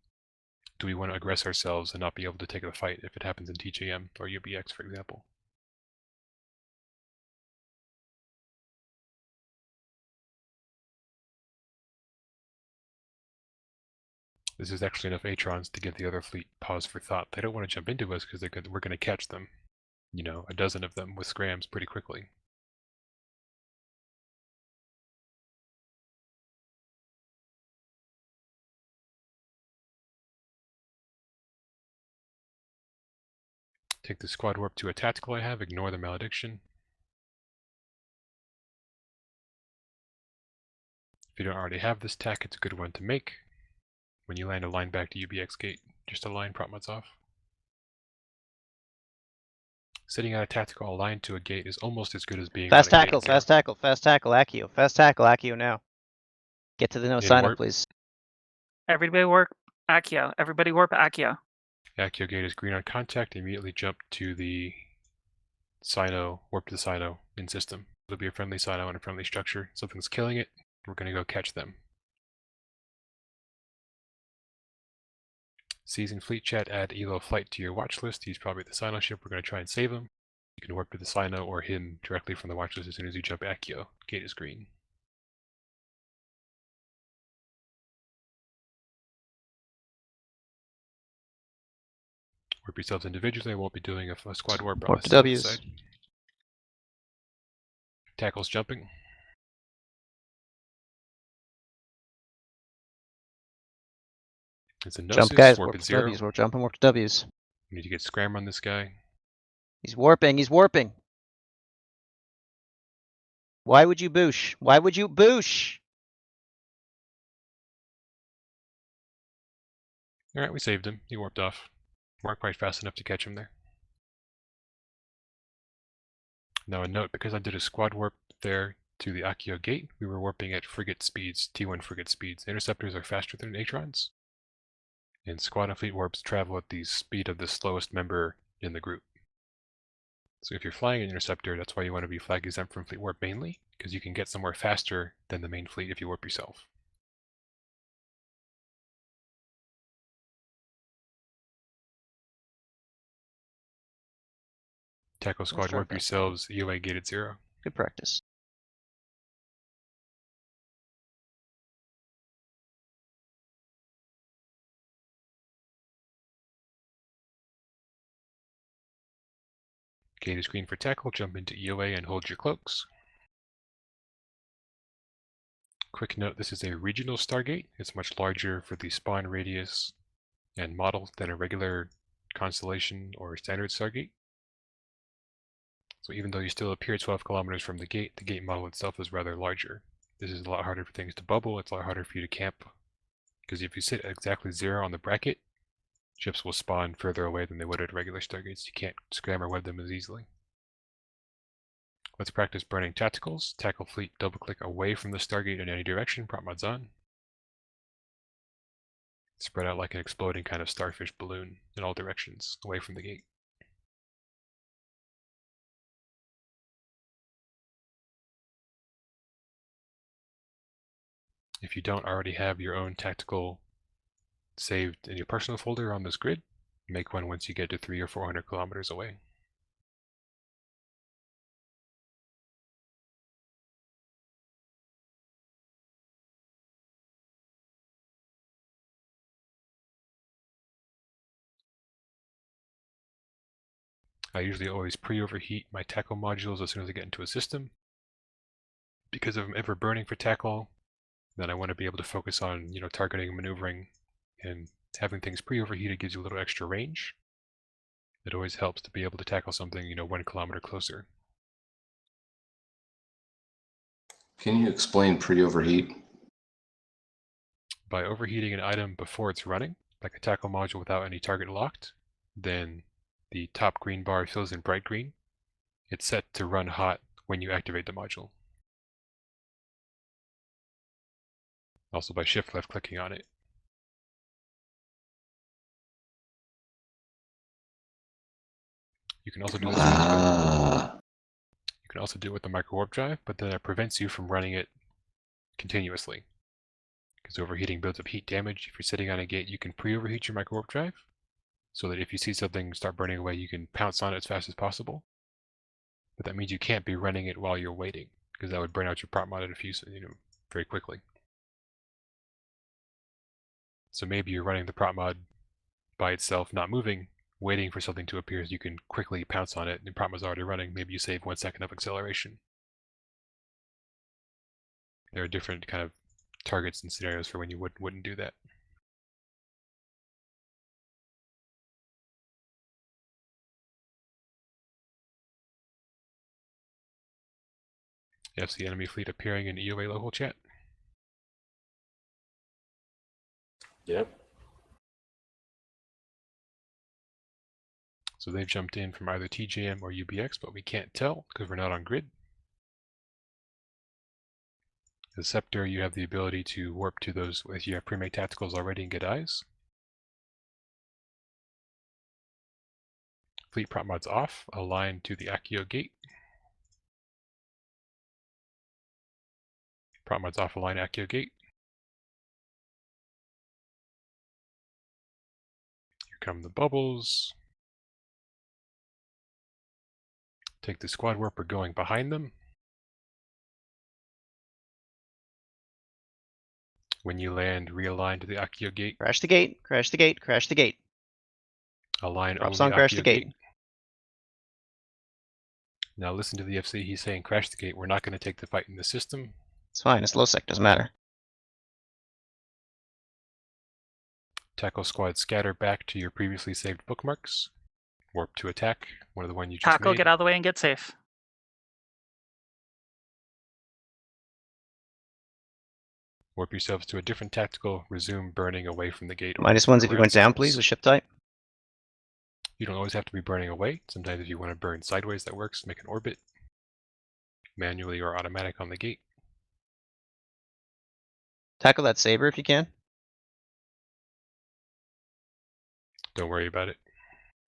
Do we want to aggress ourselves and not be able to take the fight if it happens in TJM or UBX, for example? This is actually enough Atrons to give the other fleet pause for thought. They don't want to jump into us because we're going to catch them. You know, a dozen of them with scrams pretty quickly. Take the squad warp to a tactical I have, ignore the malediction. If you don't already have this tack, it's a good one to make. When you land a line back to UBX gate, just a line prop mods off. Sitting at a tactical aligned to a gate is almost as good as being Fast on a tackle, gate. fast tackle, fast tackle, Accio. Fast tackle, Accio now. Get to the no In sign up, warp. please. Everybody warp Accio. Everybody warp Accio. Accio gate is green on contact, immediately jump to the Sino, warp to the Sino in system. It'll be a friendly Sino and a friendly structure. Something's killing it, we're going to go catch them. Season Fleet Chat, add Elo Flight to your watch list. He's probably the Sino ship, we're going to try and save him. You can warp to the Sino or him directly from the watch list as soon as you jump Accio. Gate is green. Warp yourselves individually, I won't be doing a squad warp on Warp the to south Ws. side. Tackle's jumping. It's a Jump, Gnosis, guys. warp Warp at to 0. W's. We're jumping. Warp to W's. We need to get scram on this guy. He's warping. He's warping. Why would you boosh? Why would you boosh? Alright, we saved him. He warped off. Weren't quite fast enough to catch him there. Now a note, because I did a squad warp there to the Akio gate, we were warping at frigate speeds, T1 frigate speeds. Interceptors are faster than Atrons. And squad and fleet warps travel at the speed of the slowest member in the group. So if you're flying an interceptor, that's why you want to be flag exempt from fleet warp mainly, because you can get somewhere faster than the main fleet if you warp yourself. Tackle squad start warp that. yourselves, EOA gate at 0. Good practice. Gate is green for tackle, jump into EOA and hold your cloaks. Quick note, this is a regional Stargate. It's much larger for the spawn radius and model than a regular constellation or standard Stargate. So even though you still appear 12 kilometers from the gate model itself is rather larger. This is a lot harder for things to bubble, it's a lot harder for you to camp. Because if you sit at exactly 0 on the bracket, ships will spawn further away than they would at regular Stargates. You can't scram or web them as easily. Let's practice burning tacticals. Tackle fleet, double click away from the Stargate in any direction, prop mods on. Spread out like an exploding kind of starfish balloon in all directions, away from the gate. If you don't already have your own tactical saved in your personal folder on this grid, make one once you get to 300 or 400 kilometers away. I usually always pre-overheat my tackle modules as soon as I get into a system. Because if I'm ever burning for tackle, then I want to be able to focus on, targeting and maneuvering, and having things pre-overheated gives you a little extra range. It always helps to be able to tackle something, 1 kilometer closer. Can you explain pre-overheat? By overheating an item before it's running, like a tackle module without any target locked, then the top green bar fills in bright green. It's set to run hot when you activate the module. Also by shift left clicking on it. You can also do this with the micro warp drive, but then it prevents you from running it continuously. Because overheating builds up heat damage. If you're sitting on a gate, you can pre-overheat your micro warp drive, so that if you see something start burning away, you can pounce on it as fast as possible. But that means you can't be running it while you're waiting, because that would burn out your prop mod at a few, very quickly. So maybe you're running the prop mod by itself, not moving, waiting for something to appear so you can quickly pounce on it, and prop mod's already running. Maybe you save 1 second of acceleration. There are different kind of targets and scenarios for when you wouldn't do that. FC enemy fleet appearing in EOA local chat. Yep. So they've jumped in from either TJM or UBX, but we can't tell because we're not on grid. The Scepter, you have the ability to warp to those if you have pre-made tacticals already and get eyes. Fleet prop mods off, align to the Akio gate. Prop mods off, align Akio gate. Here come the bubbles. Take the squad warper going behind them. When you land, realign to the Akio gate. Crash the gate. Crash the gate. Crash the gate. Align Drops only on crash Akio the gate. Now listen to the FC, he's saying crash the gate, we're not going to take the fight in the system. It's fine. It's low sec. Doesn't matter. Tackle squad scatter back to your previously saved bookmarks. Warp to attack, one of the one you just Tackle, made. get out of the way and get safe. Warp yourselves to a different tactical, resume burning away from the gate. or -1s if you around went down, cells. please, with ship type. You don't always have to be burning away. Sometimes if you want to burn sideways, that works. Make an orbit. Manually or automatic on the gate. Tackle that saber if you can. Don't worry about it.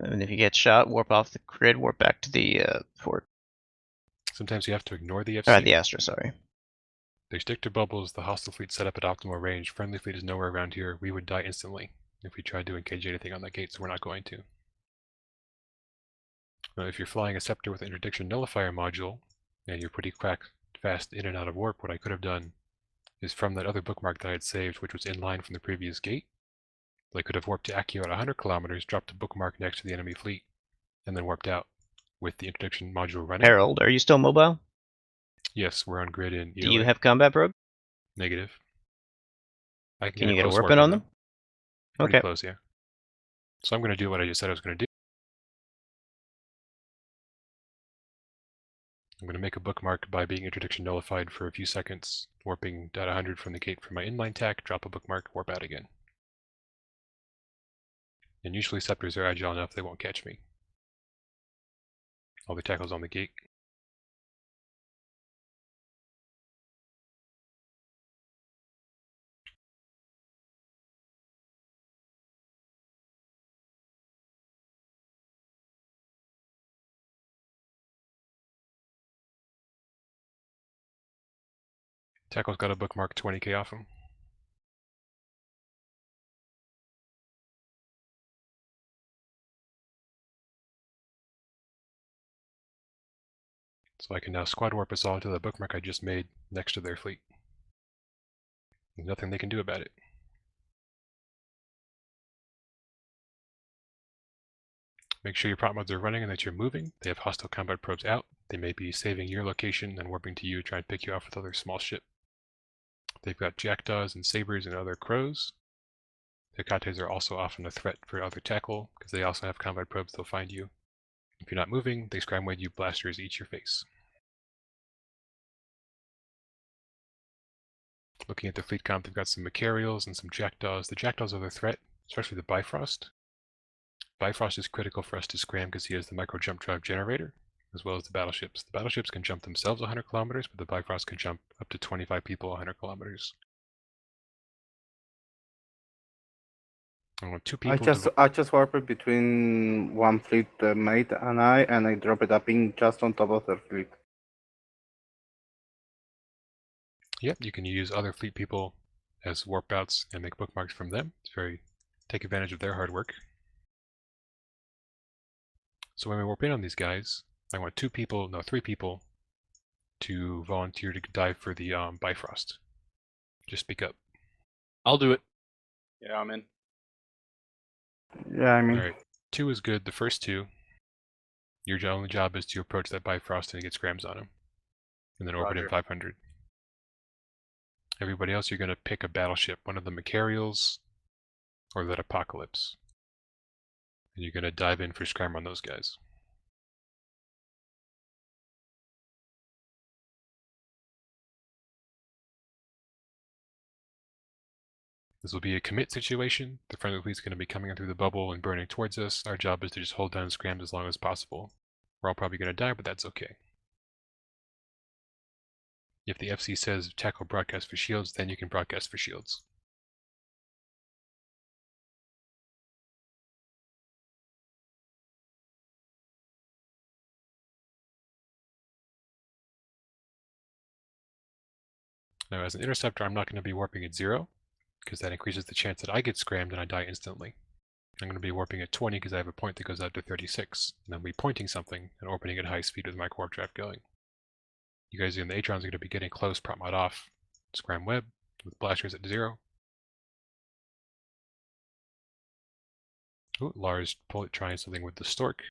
And if you get shot, warp off the grid, warp back to the fort. Sometimes you have to ignore the FC. Or the Astra, sorry. They stick to bubbles, the hostile fleet set up at optimal range. Friendly fleet is nowhere around here. We would die instantly if we tried to engage anything on that gate, so we're not going to. Now, if you're flying a Scepter with an Interdiction Nullifier module, and you're pretty fast in and out of warp, what I could have done is from that other bookmark that I had saved, which was in line from the previous gate, I could have warped to Accio at 100 kilometers, dropped a bookmark next to the enemy fleet, and then warped out with the interdiction module running. Harold, are you still mobile? Yes, we're on grid in Do you EOA. have combat probe? Negative. I Can you get a close warp in on them? Pretty Okay. close, yeah. So I'm going to do what I just said I was going to do. I'm going to make a bookmark by being interdiction nullified for a few seconds, warping at 100 from the gate for my inline tack, drop a bookmark, warp out again. And usually Scepters are agile enough they won't catch me. All the tackles on the gate. Tackle's got a bookmark 20k off him. So I can now squad warp us all to the bookmark I just made next to their fleet. There's nothing they can do about it. Make sure your prop mods are running and that you're moving. They have hostile combat probes out. They may be saving your location and warping to you to try and pick you off with other small ship. They've got jackdaws and sabers and other crows. The Hecates are also often a threat for other tackle, because they also have combat probes, they'll find you. If you're not moving, they scram with you, blasters eat your face. Looking at the fleet comp, they've got some Macarials and some jackdaws. The jackdaws are the threat, especially the Bifrost. Bifrost is critical for us to scram because he has the micro jump drive generator, as well as the battleships. The battleships can jump themselves 100 kilometers, but the Bifrost can jump up to 25 people 100 kilometers. I want two people I just warped between one fleet mate and I dropped a ping just on top of their fleet. Yep, you can use other fleet people as warp outs and make bookmarks from them. It's take advantage of their hard work. So when we warp in on these guys, I want three people to volunteer to dive for the Bifrost. Just speak up. I'll do it. Yeah, I'm in. Yeah, I mean. Alright, 2 is good. The first 2, your only job is to approach that Bifrost and get scrams on him. And then orbit in 500. Everybody else, you're going to pick a battleship, one of the Macarials or that Apocalypse. And you're going to dive in for scram on those guys. This will be a commit situation. The friendly fleet's going to be coming in through the bubble and burning towards us. Our job is to just hold down scrams as long as possible. We're all probably going to die, but that's okay. If the FC says tackle broadcast for shields, then you can broadcast for shields. Now, as an interceptor, I'm not going to be warping at 0, because that increases the chance that I get scrammed and I die instantly. I'm going to be warping at 20 because I have a point that goes out to 36, and I'll be pointing something and orbiting at high speed with my warp draft going. You guys in the Atrons are going to be getting close, prop mod off, scram web with blasters at 0. Ooh, Lars trying something with the Stork.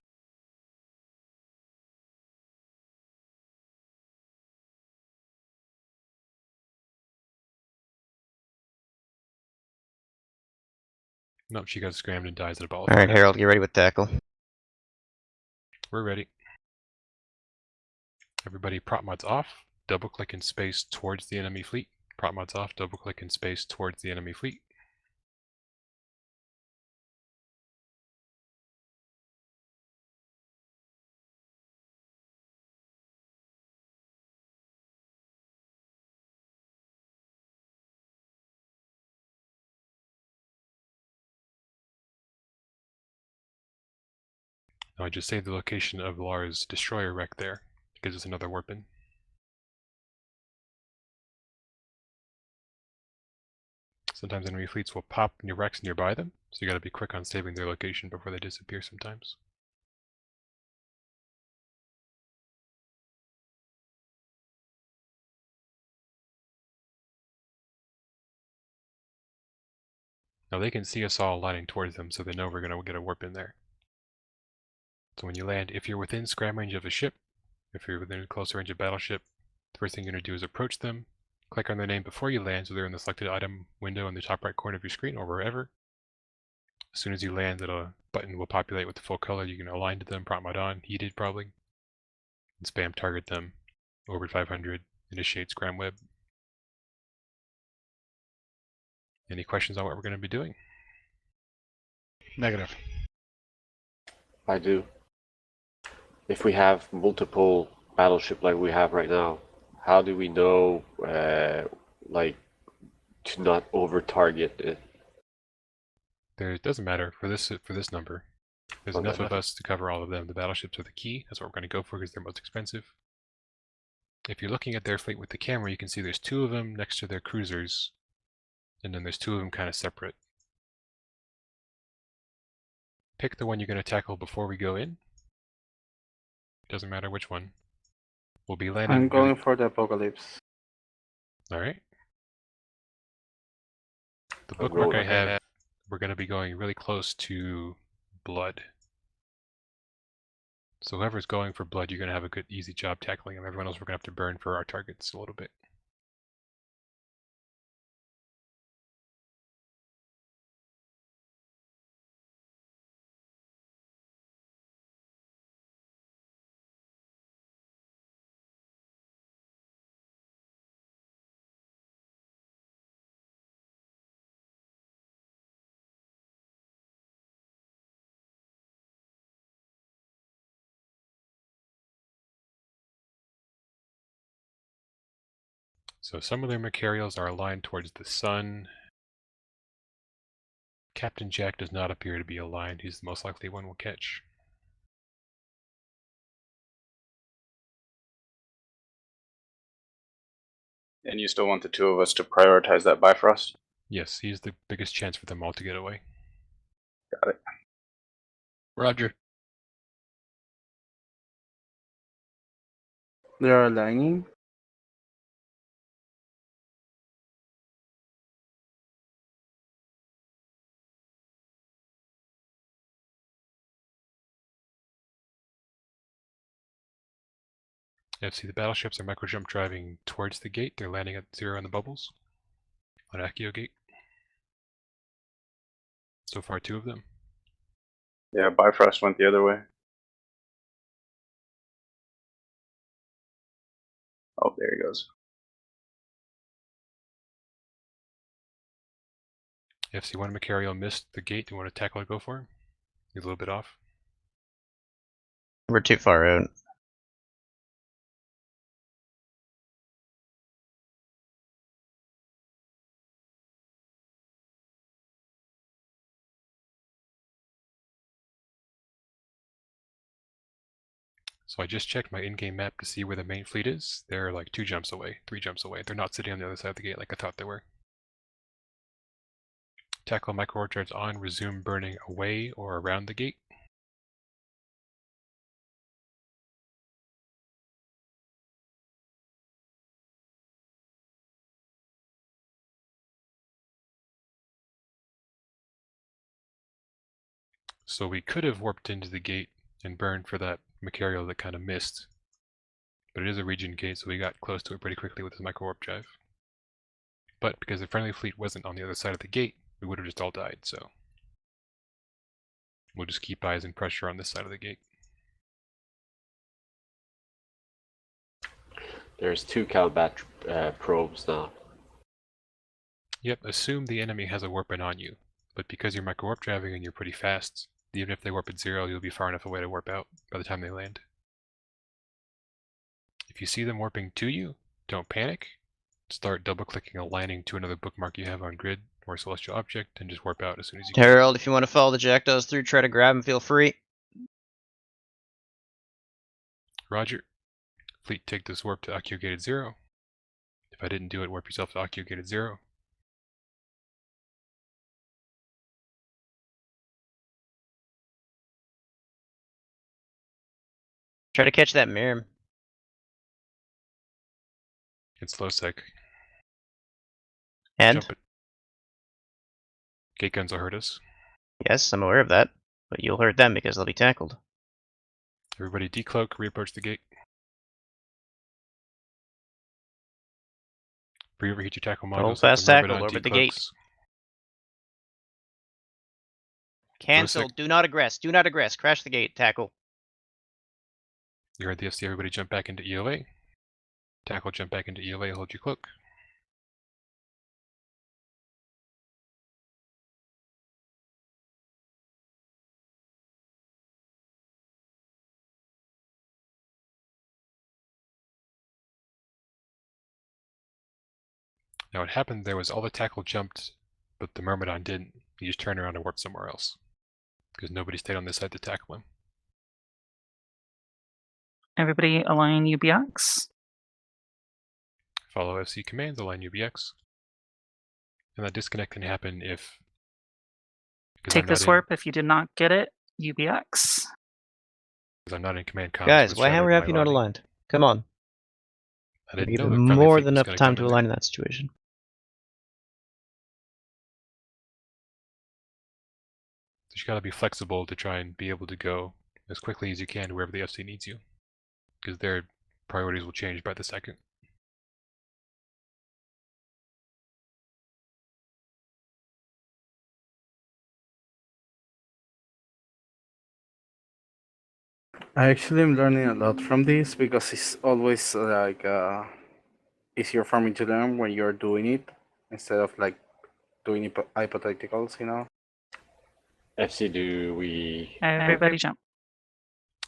Nope, she got scrammed and dies at a ball of All right, fire. Harold, get ready with tackle. We're ready. Everybody prop mods off, double click in space towards the enemy fleet. Prop mods off, double click in space towards the enemy fleet. Now I just saved the location of Lara's destroyer wreck there. It gives us another warp in. Sometimes enemy fleets will pop new wrecks nearby them, so you gotta be quick on saving their location before they disappear sometimes. Now they can see us all aligning towards them, so they know we're gonna get a warp in there. So when you land, if you're within scram range of a ship, if you're within close range of battleship, the first thing you're gonna do is approach them, click on their name before you land, so they're in the selected item window in the top right corner of your screen or wherever. As soon as you land, a button will populate with the full color. You can align to them, prop mod on, heated probably, and spam target them. Orbit 500, initiate scram web. Any questions on what we're going to be doing? Negative. I do. If we have multiple battleship like we have right now, how do we know, like, to not over-target it? It doesn't matter for this number. There's Okay. enough of us to cover all of them. The battleships are the key. That's what we're going to go for because they're most expensive. If you're looking at their fleet with the camera, you can see there's 2 of them next to their cruisers, and then there's 2 of them kind of separate. Pick the one you're going to tackle before we go in. Doesn't matter which one. We'll be landing. I'm going for the Apocalypse. Alright. The I'm bookmark going- I have, we're going to be going really close to blood. So whoever's going for blood, you're going to have a good, easy job tackling them. Everyone else we're going to have to burn for our targets a little bit. So some of their materials are aligned towards the sun. Captain Jack does not appear to be aligned. He's the most likely one we'll catch. And you still want the 2 of us to prioritize that Bifrost? Yes, he's the biggest chance for them all to get away. Got it. Roger. They are aligning. Yeah, see the battleships are micro jump driving towards the gate. They're landing at 0 on the bubbles. On Accio gate. So far 2 of them. Yeah, Bifrost went the other way. Oh, there he goes. FC1 Macario missed the gate. Do you want to tackle or go for him? He's a little bit off. We're too far out. So I just checked my in-game map to see where the main fleet is. They're like 2 jumps away, 3 jumps away. They're not sitting on the other side of the gate like I thought they were. Tackle micro orchards on, resume burning away or around the gate. So we could have warped into the gate and burned for that Macario that kind of missed. But it is a region gate, so we got close to it pretty quickly with this micro warp drive. But because the friendly fleet wasn't on the other side of the gate, we would have just all died, so We'll just keep eyes and pressure on this side of the gate. There's 2 combat probes now. Yep, assume the enemy has a warp-in on you, but because you're micro-warp driving and you're pretty fast, even if they warp at 0, you'll be far enough away to warp out by the time they land. If you see them warping to you, don't panic. Start double-clicking aligning to another bookmark you have on grid or celestial object, and just warp out as soon as you can. Harold, if you want to follow the jackdaws through, try to grab them, feel free. Roger. Fleet, take this warp to Occio Gated 0. If I didn't do it, warp yourself to Occio Gated 0. Try to catch that mirror. It's low sec. And? Jump it. Gate guns will hurt us. Yes, I'm aware of that. But you'll hurt them because they'll be tackled. Everybody decloak, reapproach the gate. Pre-overheat your tackle modules. Hold fast tackle, orbit the gate. Cancel, do not aggress, do not aggress. Crash the gate, tackle. You heard the FC, everybody jump back into EOA. Tackle, jump back into EOA, hold your cloak. Now what happened there was all the tackle jumped, but the Myrmidon didn't. He just turned around and warped somewhere else. Because nobody stayed on this side to tackle him. Everybody align UBX. Follow FC commands, align UBX. And that disconnect can happen if... Take this warp if you did not get it, UBX. Because I'm not in command comms. Guys, why have you not aligned? Come on. I didn't Give know them the friendly more fleet than was enough gonna time come to in align there. in that situation. So you gotta be flexible to try and be able to go as quickly as you can to wherever the FC needs you. Because their priorities will change by the second. I actually am learning a lot from this because it's always like easier for me to learn when you're doing it instead of like doing hypotheticals, you know. FC, do we... Everybody jump.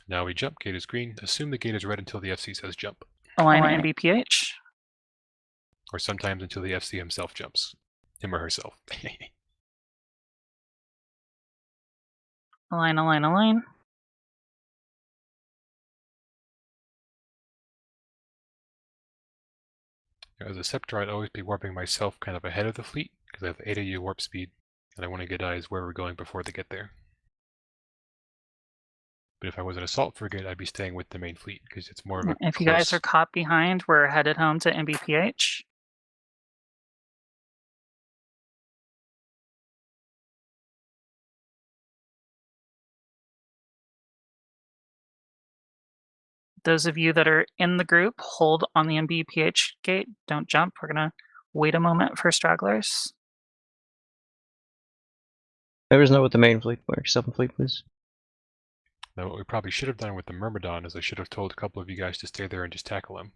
Now we jump, gate is green. Assume the gate is red until the FC says jump. Align MBPH. Or sometimes until the FC himself jumps. Him or herself. Align, align, align. As a Scepter, I'd always be warping myself kind of ahead of the fleet, because I have 8 AU warp speed, and I want to get eyes where we're going before they get there. But if I was an Assault Frigate, I'd be staying with the main fleet, because it's more of a If you guys are caught behind, we're headed home to MBPH. Those of you that are in the group, hold on the MBPH gate. Don't jump. We're going to wait a moment for stragglers. Whoever's not with the main fleet, mark yourself in fleet, please. Now what we probably should have done with the Myrmidon is I should have told a couple of you guys to stay there and just tackle him.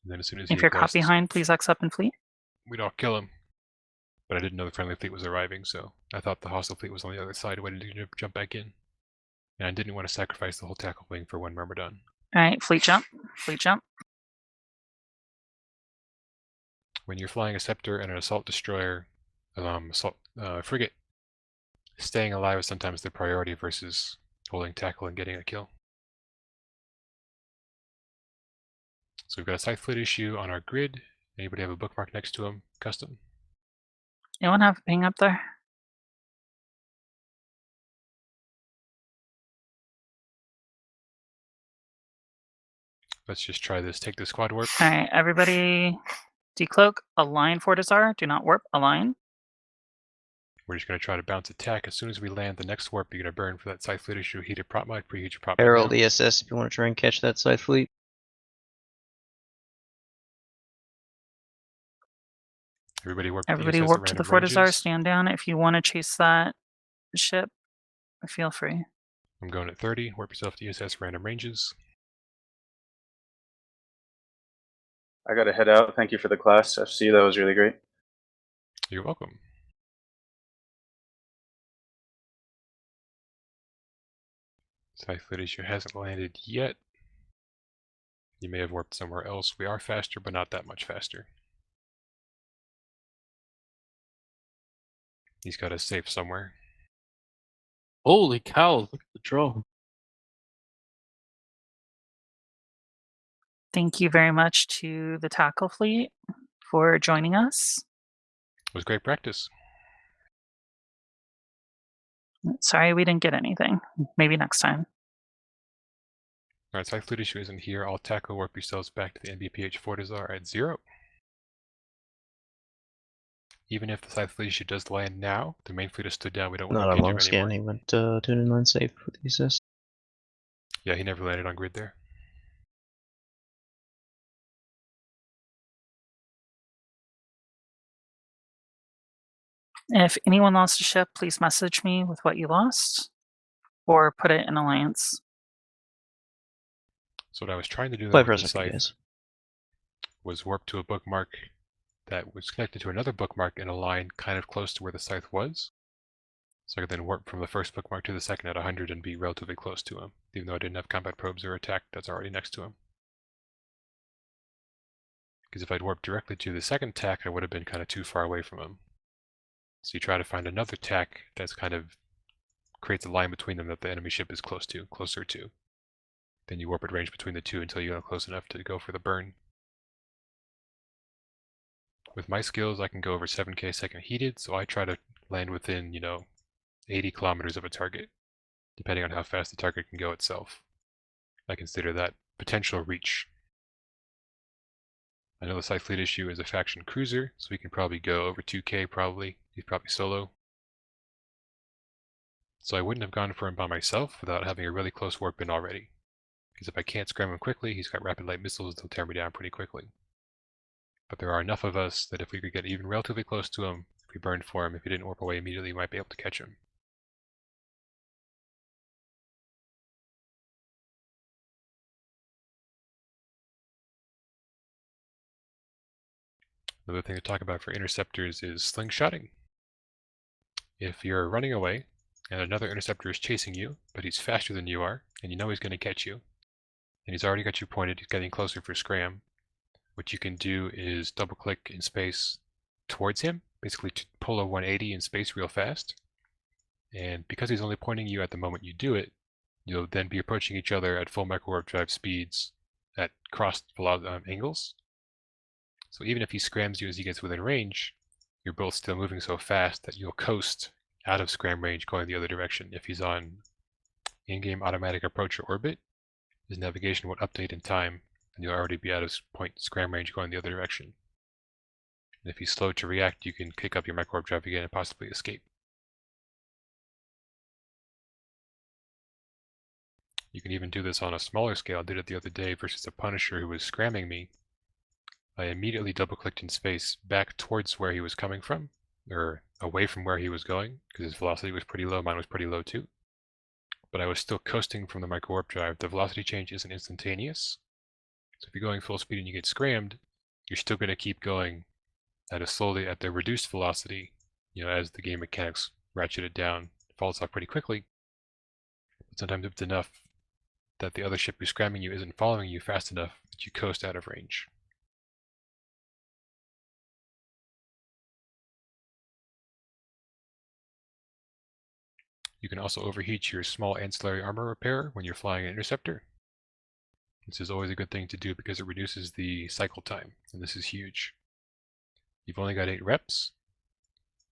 And then as soon as If he you're caught aggressed, behind, please X up in fleet. we'd all kill him. But I didn't know the friendly fleet was arriving, so I thought the hostile fleet was on the other side waiting to jump back in. And I didn't want to sacrifice the whole tackle wing for one Myrmidon. All right, fleet jump. Fleet jump. When you're flying a Scepter and an Assault Destroyer, Frigate, staying alive is sometimes the priority versus holding tackle and getting a kill. So we've got a Scythe Fleet issue on our grid. Anybody have a bookmark next to them? Custom? Anyone have a ping up there? Let's just try this. Take the squad warp. All right, everybody decloak, align for desire. Do not warp, align. We're just going to try to bounce attack. As soon as we land the next warp, you're going to burn for that Scythe Fleet issue. Heat it prop mod, preheat your prop mod. Harold now. ESS if you want to try and catch that side fleet. Everybody warp Everybody ESS at warp to the random Fortizar, ranges. stand down if you want to chase that ship. Feel free. I'm going at 30. Warp yourself to ESS random ranges. I gotta head out. Thank you for the class, FC. That was really great. You're welcome. Scythe Fleet issue hasn't landed yet. You may have warped somewhere else. We are faster, but not that much faster. He's got us safe somewhere. Holy cow, look at the drone. Thank you very much to the Tackle Fleet for joining us. It was great practice. Sorry we didn't get anything. Maybe next time. Alright, Scythe Fleet issue isn't here. I'll tackle warp yourselves back to the NBPH Fortizar at 0. Even if the Scythe Fleet issue does land now, the main fleet has stood down. We don't want Not to on engage long him scan. anymore. He went tune in line safe with ESS. Yeah, he never landed on grid there. If anyone lost a ship, please message me with what you lost or put it in Alliance. So what I was trying to do Play there with the present, Scythe guys. was warp to a bookmark that was connected to another bookmark in a line kind of close to where the Scythe was. So I could then warp from the first bookmark to the second at 100 and be relatively close to him, even though I didn't have combat probes or attack that's already next to him. Because if I'd warped directly to the second tack, I would have been kind of too far away from him. So you try to find another tack that's kind of creates a line between them that the enemy ship is closer to. Then you warp at range between the two until you get close enough to go for the burn. With my skills, I can go over 7k second heated, so I try to land within, 80 kilometers of a target, depending on how fast the target can go itself. I consider that potential reach. I know the Scythe Fleet issue is a faction cruiser, so he can probably go over 2k probably. He's probably solo. So I wouldn't have gone for him by myself without having a really close warp in already. Because if I can't scram him quickly, he's got rapid light missiles that'll tear me down pretty quickly. But there are enough of us that if we could get even relatively close to him, if we burned for him, if he didn't warp away immediately, we might be able to catch him. Another thing to talk about for interceptors is slingshotting. If you're running away and another interceptor is chasing you, but he's faster than you are, and you know he's going to catch you, and he's already got you pointed, he's getting closer for scram, what you can do is double click in space towards him, basically to pull a 180 in space real fast. And because he's only pointing you at the moment you do it, you'll then be approaching each other at full micro-warp drive speeds at crossed angles. So even if he scrams you as he gets within range, you're both still moving so fast that you'll coast out of scram range going the other direction. If he's on in-game automatic approach or orbit, his navigation won't update in time, and you'll already be out of scram range going the other direction. And if he's slow to react, you can pick up your micro-warp drive again and possibly escape. You can even do this on a smaller scale. I did it the other day versus a Punisher who was scramming me. I immediately double-clicked in space back towards where he was coming from, or away from where he was going, because his velocity was pretty low, mine was pretty low too. But I was still coasting from the micro-warp drive. The velocity change isn't instantaneous. So if you're going full speed and you get scrammed, you're still going to keep going at the reduced velocity, as the game mechanics ratchet it down. It falls off pretty quickly. But sometimes it's enough that the other ship who's scramming you isn't following you fast enough that you coast out of range. You can also overheat your small ancillary armor repair when you're flying an interceptor. This is always a good thing to do because it reduces the cycle time, and this is huge. You've only got 8 reps,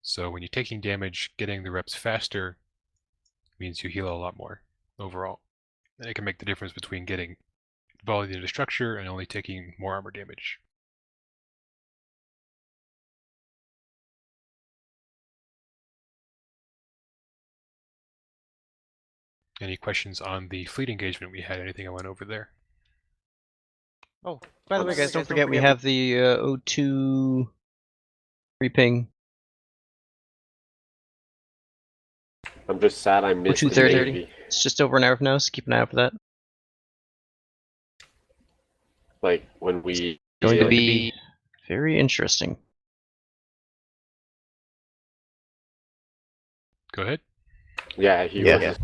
so when you're taking damage, getting the reps faster means you heal a lot more overall. And it can make the difference between getting volleyed into structure and only taking more armor damage. Any questions on the fleet engagement we had? Anything I went over there? Oh, by the way, guys, don't forget we have the O2 reping. I'm just sad I missed the 2:30. Navy. It's just over an hour from now, so keep an eye out for that. Like when we Going to be very interesting. Go ahead. Yeah, he Yeah. was.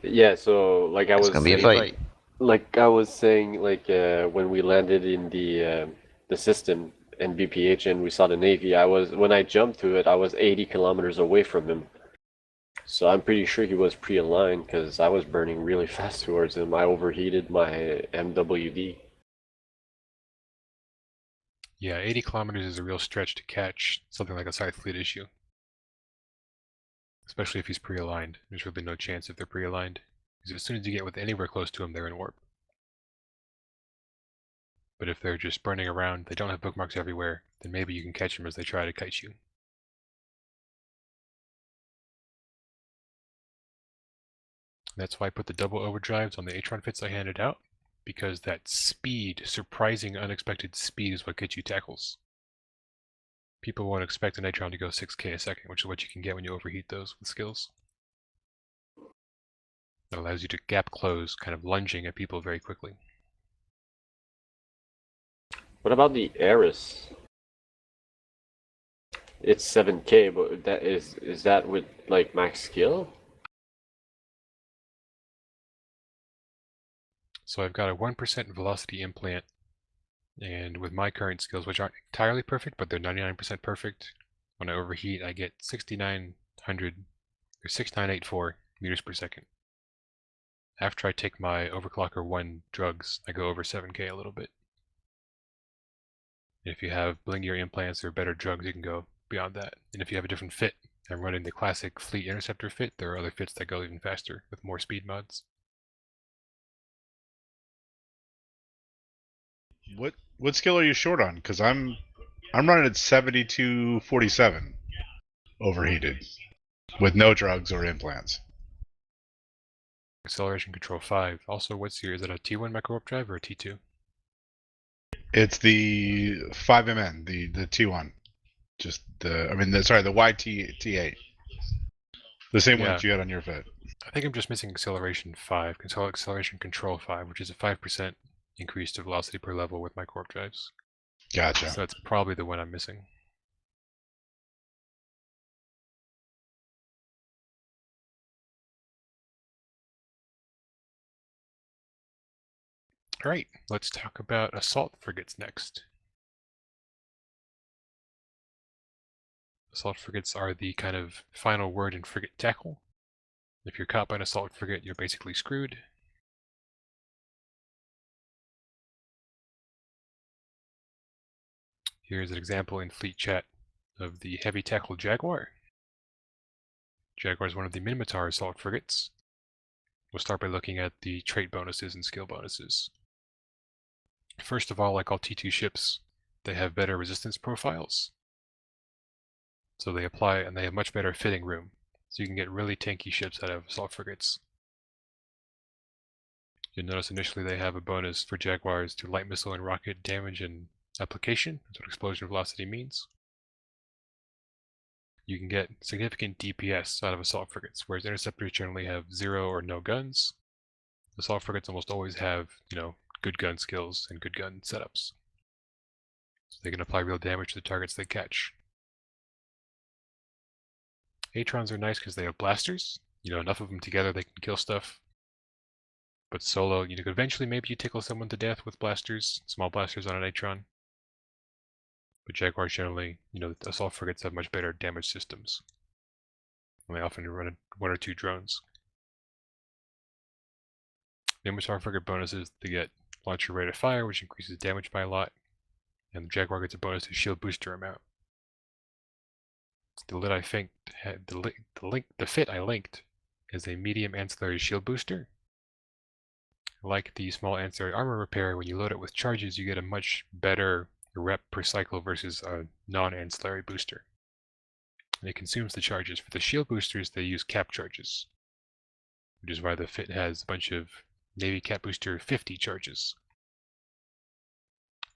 Yeah, so like I It's was gonna be a saying, fight. like I was saying, like when we landed in the system in BPH and we saw the Navy, when I jumped to it, I was 80 kilometers away from him. So I'm pretty sure he was pre-aligned because I was burning really fast towards him. I overheated my MWD. Yeah, 80 kilometers is a real stretch to catch something like a Scythe Fleet issue. Especially if he's pre-aligned. There's really no chance if they're pre-aligned. Because as soon as you get with anywhere close to him, they're in warp. But if they're just burning around, they don't have bookmarks everywhere, then maybe you can catch them as they try to kite you. That's why I put the double overdrives on the Atron fits I handed out, because that speed, surprising, unexpected speed is what gets you tackles. People won't expect an Atron to go 6k a second, which is what you can get when you overheat those with skills. That allows you to gap close, kind of lunging at people very quickly. What about the Eris? It's 7k, but that is that with like max skill? So I've got a 1% velocity implant, and with my current skills, which aren't entirely perfect, but they're 99% perfect, when I overheat, I get 6,900 or 6,984 meters per second. After I take my overclocker 1 drugs, I go over 7k a little bit. And if you have blingier implants or better drugs, you can go beyond that. And if you have a different fit, I'm running the classic Fleet Interceptor fit. There are other fits that go even faster with more speed mods. What skill are you short on? Because I'm running at 7247 overheated with no drugs or implants. Acceleration control 5. Also, what's your, is it a T1 micro warp drive or a T2? It's the 5MN, the T1. Just the, I mean, the YT8. The same one that you had on your fit. I think I'm just missing acceleration 5, acceleration control 5, which is a 5% increase to velocity per level with micro warp drives. Gotcha. So that's probably the one I'm missing. Alright, let's talk about assault frigates next. Assault frigates are the kind of final word in frigate tackle. If you're caught by an assault frigate, you're basically screwed. Here's an example in fleet chat of the heavy tackle Jaguar. Jaguar is one of the Minmatar assault frigates. We'll start by looking at the trait bonuses and skill bonuses. First of all, like all T2 ships, they have better resistance profiles. So they apply, and they have much better fitting room. So you can get really tanky ships out of assault frigates. You'll notice initially they have a bonus for Jaguars to light missile and rocket damage and application. That's what explosion velocity means. You can get significant DPS out of assault frigates, whereas interceptors generally have 0 or no guns. Assault frigates almost always have, good gun skills and good gun setups. So they can apply real damage to the targets they catch. Atrons are nice because they have blasters. Enough of them together they can kill stuff. But solo, eventually maybe you tickle someone to death with blasters, small blasters on an Atron. But Jaguars generally, assault frigates have much better damage systems. And they often run 1 or 2 drones. Minmatar frigate bonuses, they get launcher rate of fire, which increases damage by a lot. And the Jaguar gets a bonus to shield booster amount. The fit I linked is a medium ancillary shield booster. Like the small ancillary armor repair, when you load it with charges, you get a much better rep per cycle versus a non-ancillary booster. And it consumes the charges. For the shield boosters, they use cap charges, which is why the fit has a bunch of Navy Cap Booster 50 charges.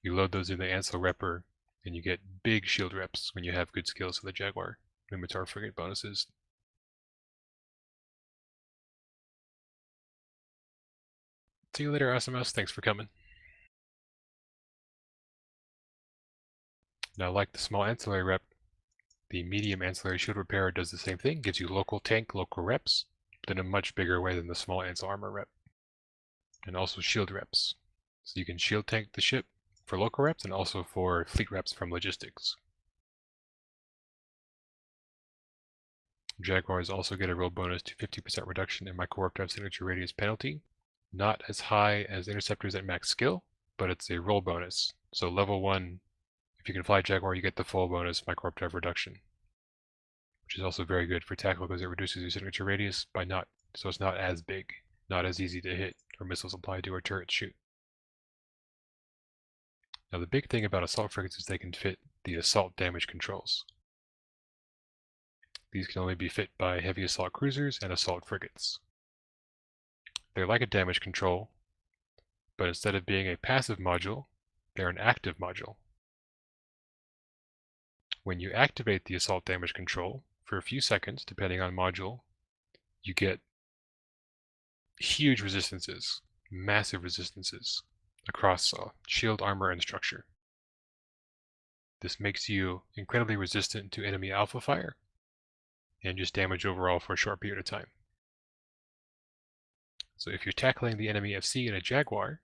You load those in the ancillary repper, and you get big shield reps when you have good skills for the Jaguar. Minmatar frigate bonuses See you later, SMS. Thanks for coming. Now, like the small ancillary rep, the medium ancillary shield repair does the same thing, gives you local tank, local reps, but in a much bigger way than the small ancil armor rep. And also shield reps. So you can shield tank the ship for local reps and also for fleet reps from logistics. Jaguars also get a roll bonus to 50% reduction in micro-warp drive signature radius penalty. Not as high as Interceptors at max skill, but it's a roll bonus. So level 1, if you can fly Jaguar, you get the full bonus micro-warp drive reduction, which is also very good for tackle because it reduces your signature radius by so it's not as big, not as easy to hit, or missiles apply to, or turrets shoot. Now the big thing about assault frigates is they can fit the assault damage controls. These can only be fit by heavy assault cruisers and assault frigates. They're like a damage control, but instead of being a passive module, they're an active module. When you activate the assault damage control, for a few seconds, depending on module, you get huge resistances, massive resistances, across shield, armor, and structure. This makes you incredibly resistant to enemy alpha fire, and just damage overall for a short period of time. So if you're tackling the enemy FC in a Jaguar,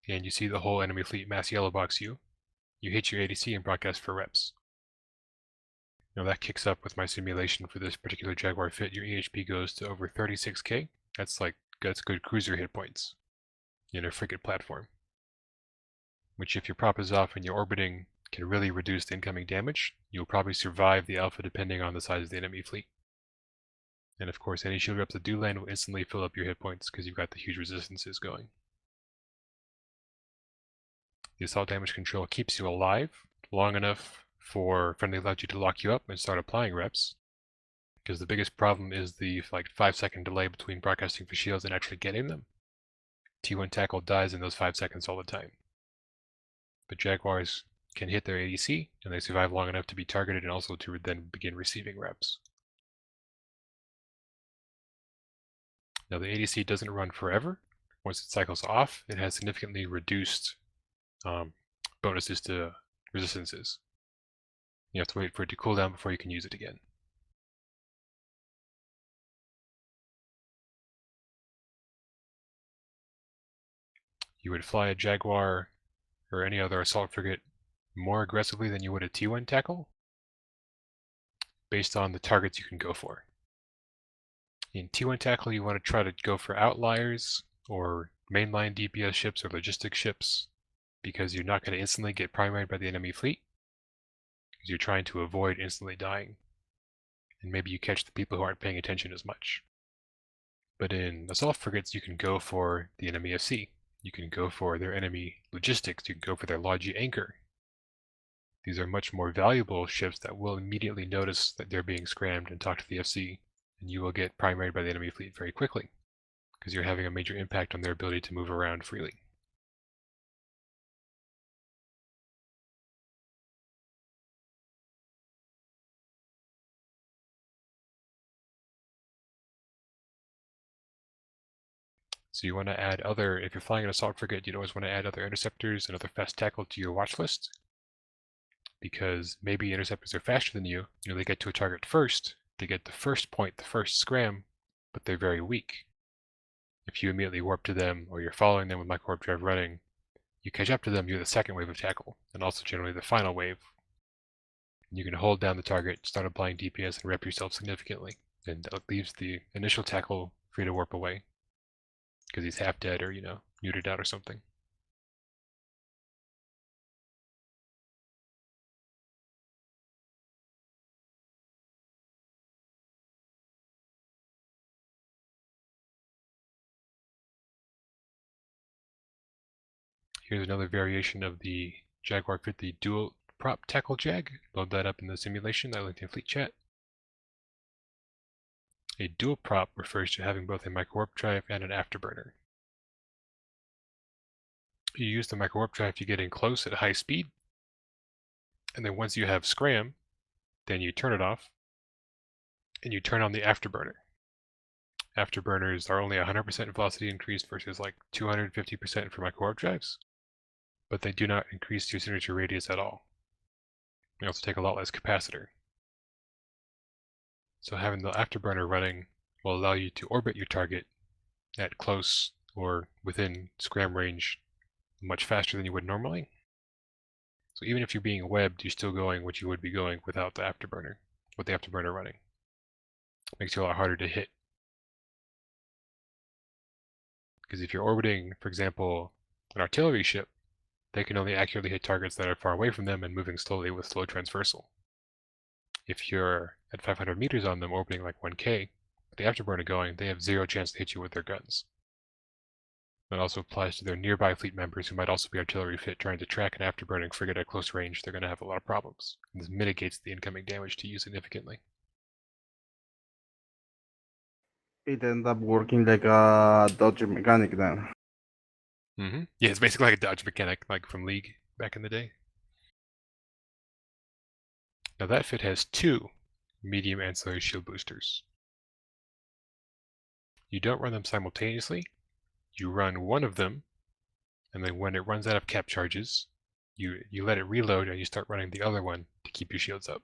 and you see the whole enemy fleet mass yellow box you hit your ADC and broadcast for reps. Now that kicks up with my simulation for this particular Jaguar fit. Your EHP goes to over 36k. That's good cruiser hit points in a frigate platform. Which if your prop is off and you're orbiting can really reduce the incoming damage. You'll probably survive the alpha depending on the size of the enemy fleet. And of course any shield reps that do land will instantly fill up your hit points because you've got the huge resistances going. The assault damage control keeps you alive long enough for friendly logic to lock you up and start applying reps. Because the biggest problem is the 5-second delay between broadcasting for shields and actually getting them. T1 tackle dies in those 5 seconds all the time. But Jaguars can hit their ADC and they survive long enough to be targeted and also to then begin receiving reps. Now the ADC doesn't run forever. Once it cycles off, it has significantly reduced bonuses to resistances. You have to wait for it to cool down before you can use it again. You would fly a Jaguar or any other assault frigate more aggressively than you would a T1 tackle based on the targets you can go for. In T1 tackle, you want to try to go for outliers or mainline DPS ships or logistic ships because you're not going to instantly get primaried by the enemy fleet because you're trying to avoid instantly dying. And maybe you catch the people who aren't paying attention as much. But in assault frigates, you can go for the enemy FC. You can go for their enemy logistics. You can go for their Logi anchor. These are much more valuable ships that will immediately notice that they're being scrammed and talk to the FC, and you will get primaried by the enemy fleet very quickly, because you're having a major impact on their ability to move around freely. So you want to add if you're flying an assault frigate, you'd always want to add other interceptors and other fast tackle to your watch list. Because maybe interceptors are faster than you, they get to a target first, they get the first point, the first scram, but they're very weak. If you immediately warp to them, or you're following them with micro-warp drive running, you catch up to them, you're the second wave of tackle, and also generally the final wave. You can hold down the target, start applying DPS, and rep yourself significantly, and that leaves the initial tackle free to warp away, because he's half dead or, muted out or something. Here's another variation of the Jaguar fit, the dual prop tackle jag. Load that up in the simulation. I linked in Fleet Chat. A dual prop refers to having both a micro-warp drive and an afterburner. You use the micro-warp drive to get in close at high speed, and then once you have scram, then you turn it off, and you turn on the afterburner. afterburners are only 100% velocity increase versus like 250% for micro warp drives, but they do not increase your signature radius at all. They also take a lot less capacitor. So having the afterburner running will allow you to orbit your target at close or within scram range much faster than you would normally. So even if you're being webbed, you're still going what you would be going without the afterburner, with the afterburner running. Makes you a lot harder to hit. Because if you're orbiting, for example, an artillery ship, they can only accurately hit targets that are far away from them and moving slowly with slow transversal. If you're at 500 meters on them, orbiting like 1K, with the afterburner going, they have 0 chance to hit you with their guns. That also applies to their nearby fleet members who might also be artillery fit trying to track an afterburning frigate at close range. They're going to have a lot of problems. And this mitigates the incoming damage to you significantly. It ends up working like a dodge mechanic then. Yeah, it's basically like a dodge mechanic, like from League back in the day. Now that fit has 2 medium ancillary shield boosters. You don't run them simultaneously. You run one of them, and then when it runs out of cap charges, you let it reload and you start running the other one to keep your shields up.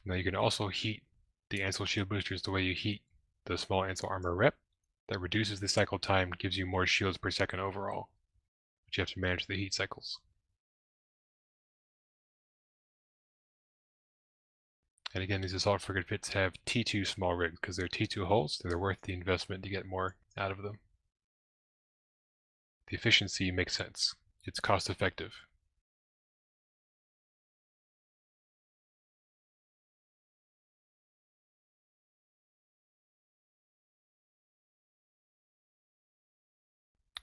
Now you can also heat the Ansel shield boosters the way you heat the small Ansel armor rep. That reduces the cycle time, gives you more shields per second overall, but you have to manage the heat cycles. And again, these assault frigate fits have T2 small rigs because they're T2 hulls, so they're worth the investment to get more out of them. The efficiency makes sense. It's cost effective.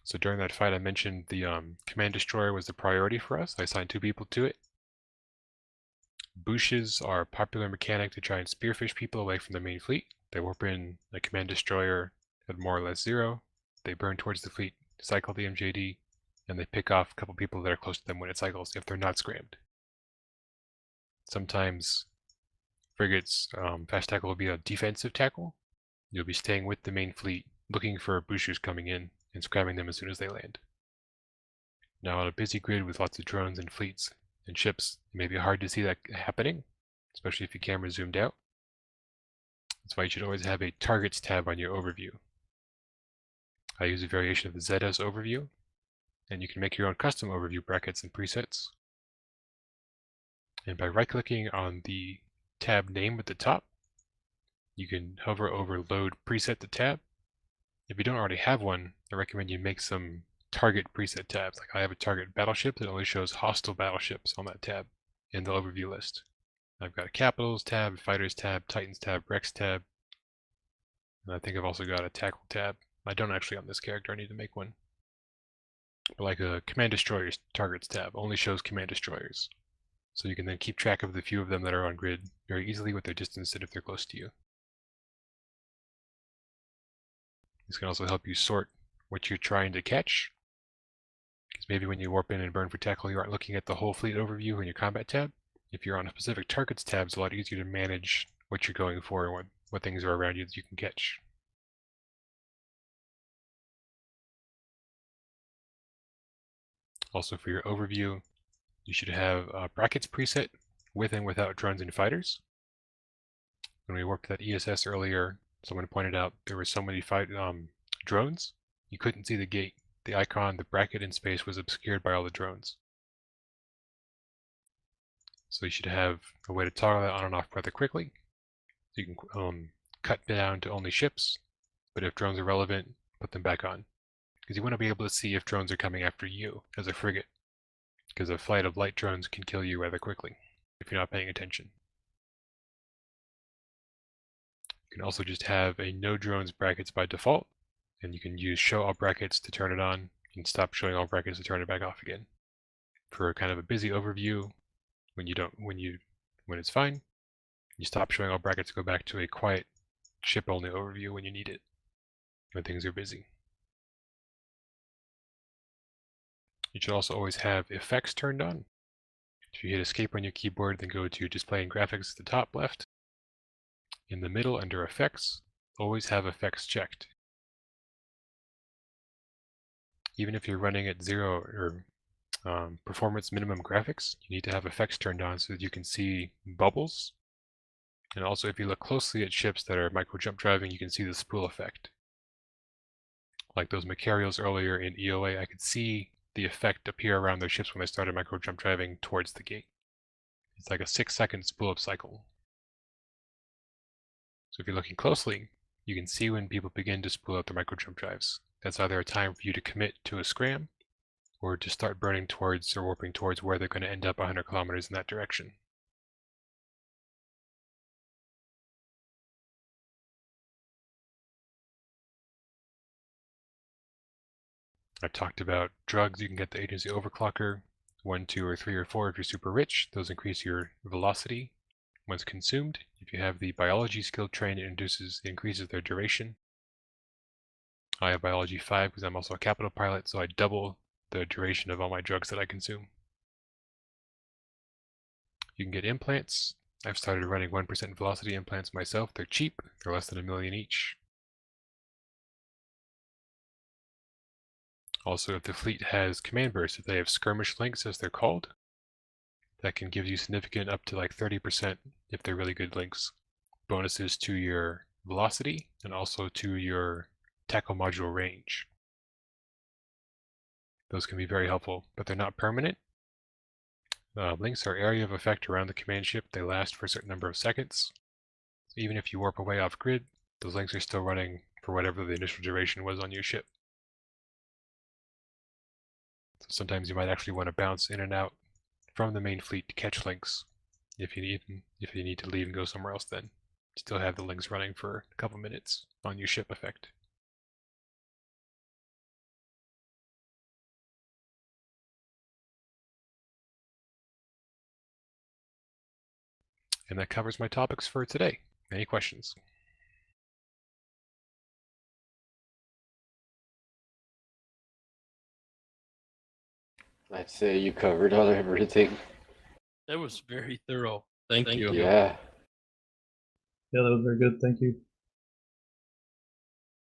So during that fight I mentioned the command destroyer was the priority for us. I assigned 2 people to it. Bushes are a popular mechanic to try and spearfish people away from the main fleet. They warp in a command destroyer at more or less 0. They burn towards the fleet, cycle the MJD, and they pick off a couple people that are close to them when it cycles if they're not scrammed. Sometimes frigates, fast tackle will be a defensive tackle. You'll be staying with the main fleet, looking for Bushers coming in and scramming them as soon as they land. Now on a busy grid with lots of drones and fleets and ships, it may be hard to see that happening, especially if your camera's zoomed out. That's why you should always have a targets tab on your overview. I use a variation of the ZS overview, and you can make your own custom overview brackets and presets. And by right-clicking on the tab name at the top, you can hover over Load Preset to Tab. If you don't already have one, I recommend you make some target preset tabs. Like I have a target battleship that only shows hostile battleships on that tab in the overview list. I've got a Capitals tab, Fighters tab, Titans tab, Rex tab, and I think I've also got a Tackle tab. I don't actually on this character, I need to make one. But like a Command Destroyers Targets tab only shows Command Destroyers. So you can then keep track of the few of them that are on grid very easily with their distance and if they're close to you. This can also help you sort what you're trying to catch. Because maybe when you warp in and burn for tackle, you aren't looking at the whole fleet overview in your combat tab. If you're on a specific targets tab, it's a lot easier to manage what you're going for and what things are around you that you can catch. Also for your overview, you should have a brackets preset with and without drones and fighters. When we worked that ESS earlier, someone pointed out there were so many drones, you couldn't see the gate. The icon, the bracket in space was obscured by all the drones. So you should have a way to toggle that on and off rather quickly. So you can cut down to only ships, but if drones are relevant, put them back on. Because you want to be able to see if drones are coming after you as a frigate. Because a flight of light drones can kill you rather quickly if you're not paying attention. You can also just have a no drones brackets by default, and you can use show all brackets to turn it on and stop showing all brackets to turn it back off again. For kind of a busy overview, when it's fine, you stop showing all brackets to go back to a quiet ship only overview when you need it, when things are busy. You should also always have effects turned on. If you hit escape on your keyboard, then go to display and graphics at the top left. In the middle under effects, always have effects checked. Even if you're running at 0 or performance minimum graphics, you need to have effects turned on so that you can see bubbles. And also if you look closely at ships that are micro jump driving, you can see the spool effect. Like those Macarials earlier in EOA, I could see the effect appear around their ships when they started micro jump driving towards the gate. It's like a 6-second spool up cycle. So if you're looking closely, you can see when people begin to spool out their micro jump drives. That's either a time for you to commit to a scram, or to start burning towards or warping towards where they're going to end up 100 kilometers in that direction. I've talked about drugs. You can get the agency overclocker, 1, 2, or 3, or 4 if you're super rich. Those increase your velocity once consumed. If you have the biology skill train, it increases their duration. I have biology 5 because I'm also a capital pilot, so I double the duration of all my drugs that I consume. You can get implants. I've started running 1% velocity implants myself. They're cheap. They're less than $1 million each. Also, if the fleet has command bursts, if they have skirmish links, as they're called, that can give you significant up to like 30% if they're really good links. Bonuses to your velocity and also to your tackle module range. Those can be very helpful, but they're not permanent. Links are area of effect around the command ship. They last for a certain number of seconds. So even if you warp away off grid, those links are still running for whatever the initial duration was on your ship. So sometimes you might actually want to bounce in and out from the main fleet to catch links if you need to leave and go somewhere else. Then still have the links running for a couple minutes on your ship effect. And that covers my topics for today. Any questions? I'd say you covered on everything. That was very thorough. Thank you. Yeah. Yeah, that was very good. Thank you.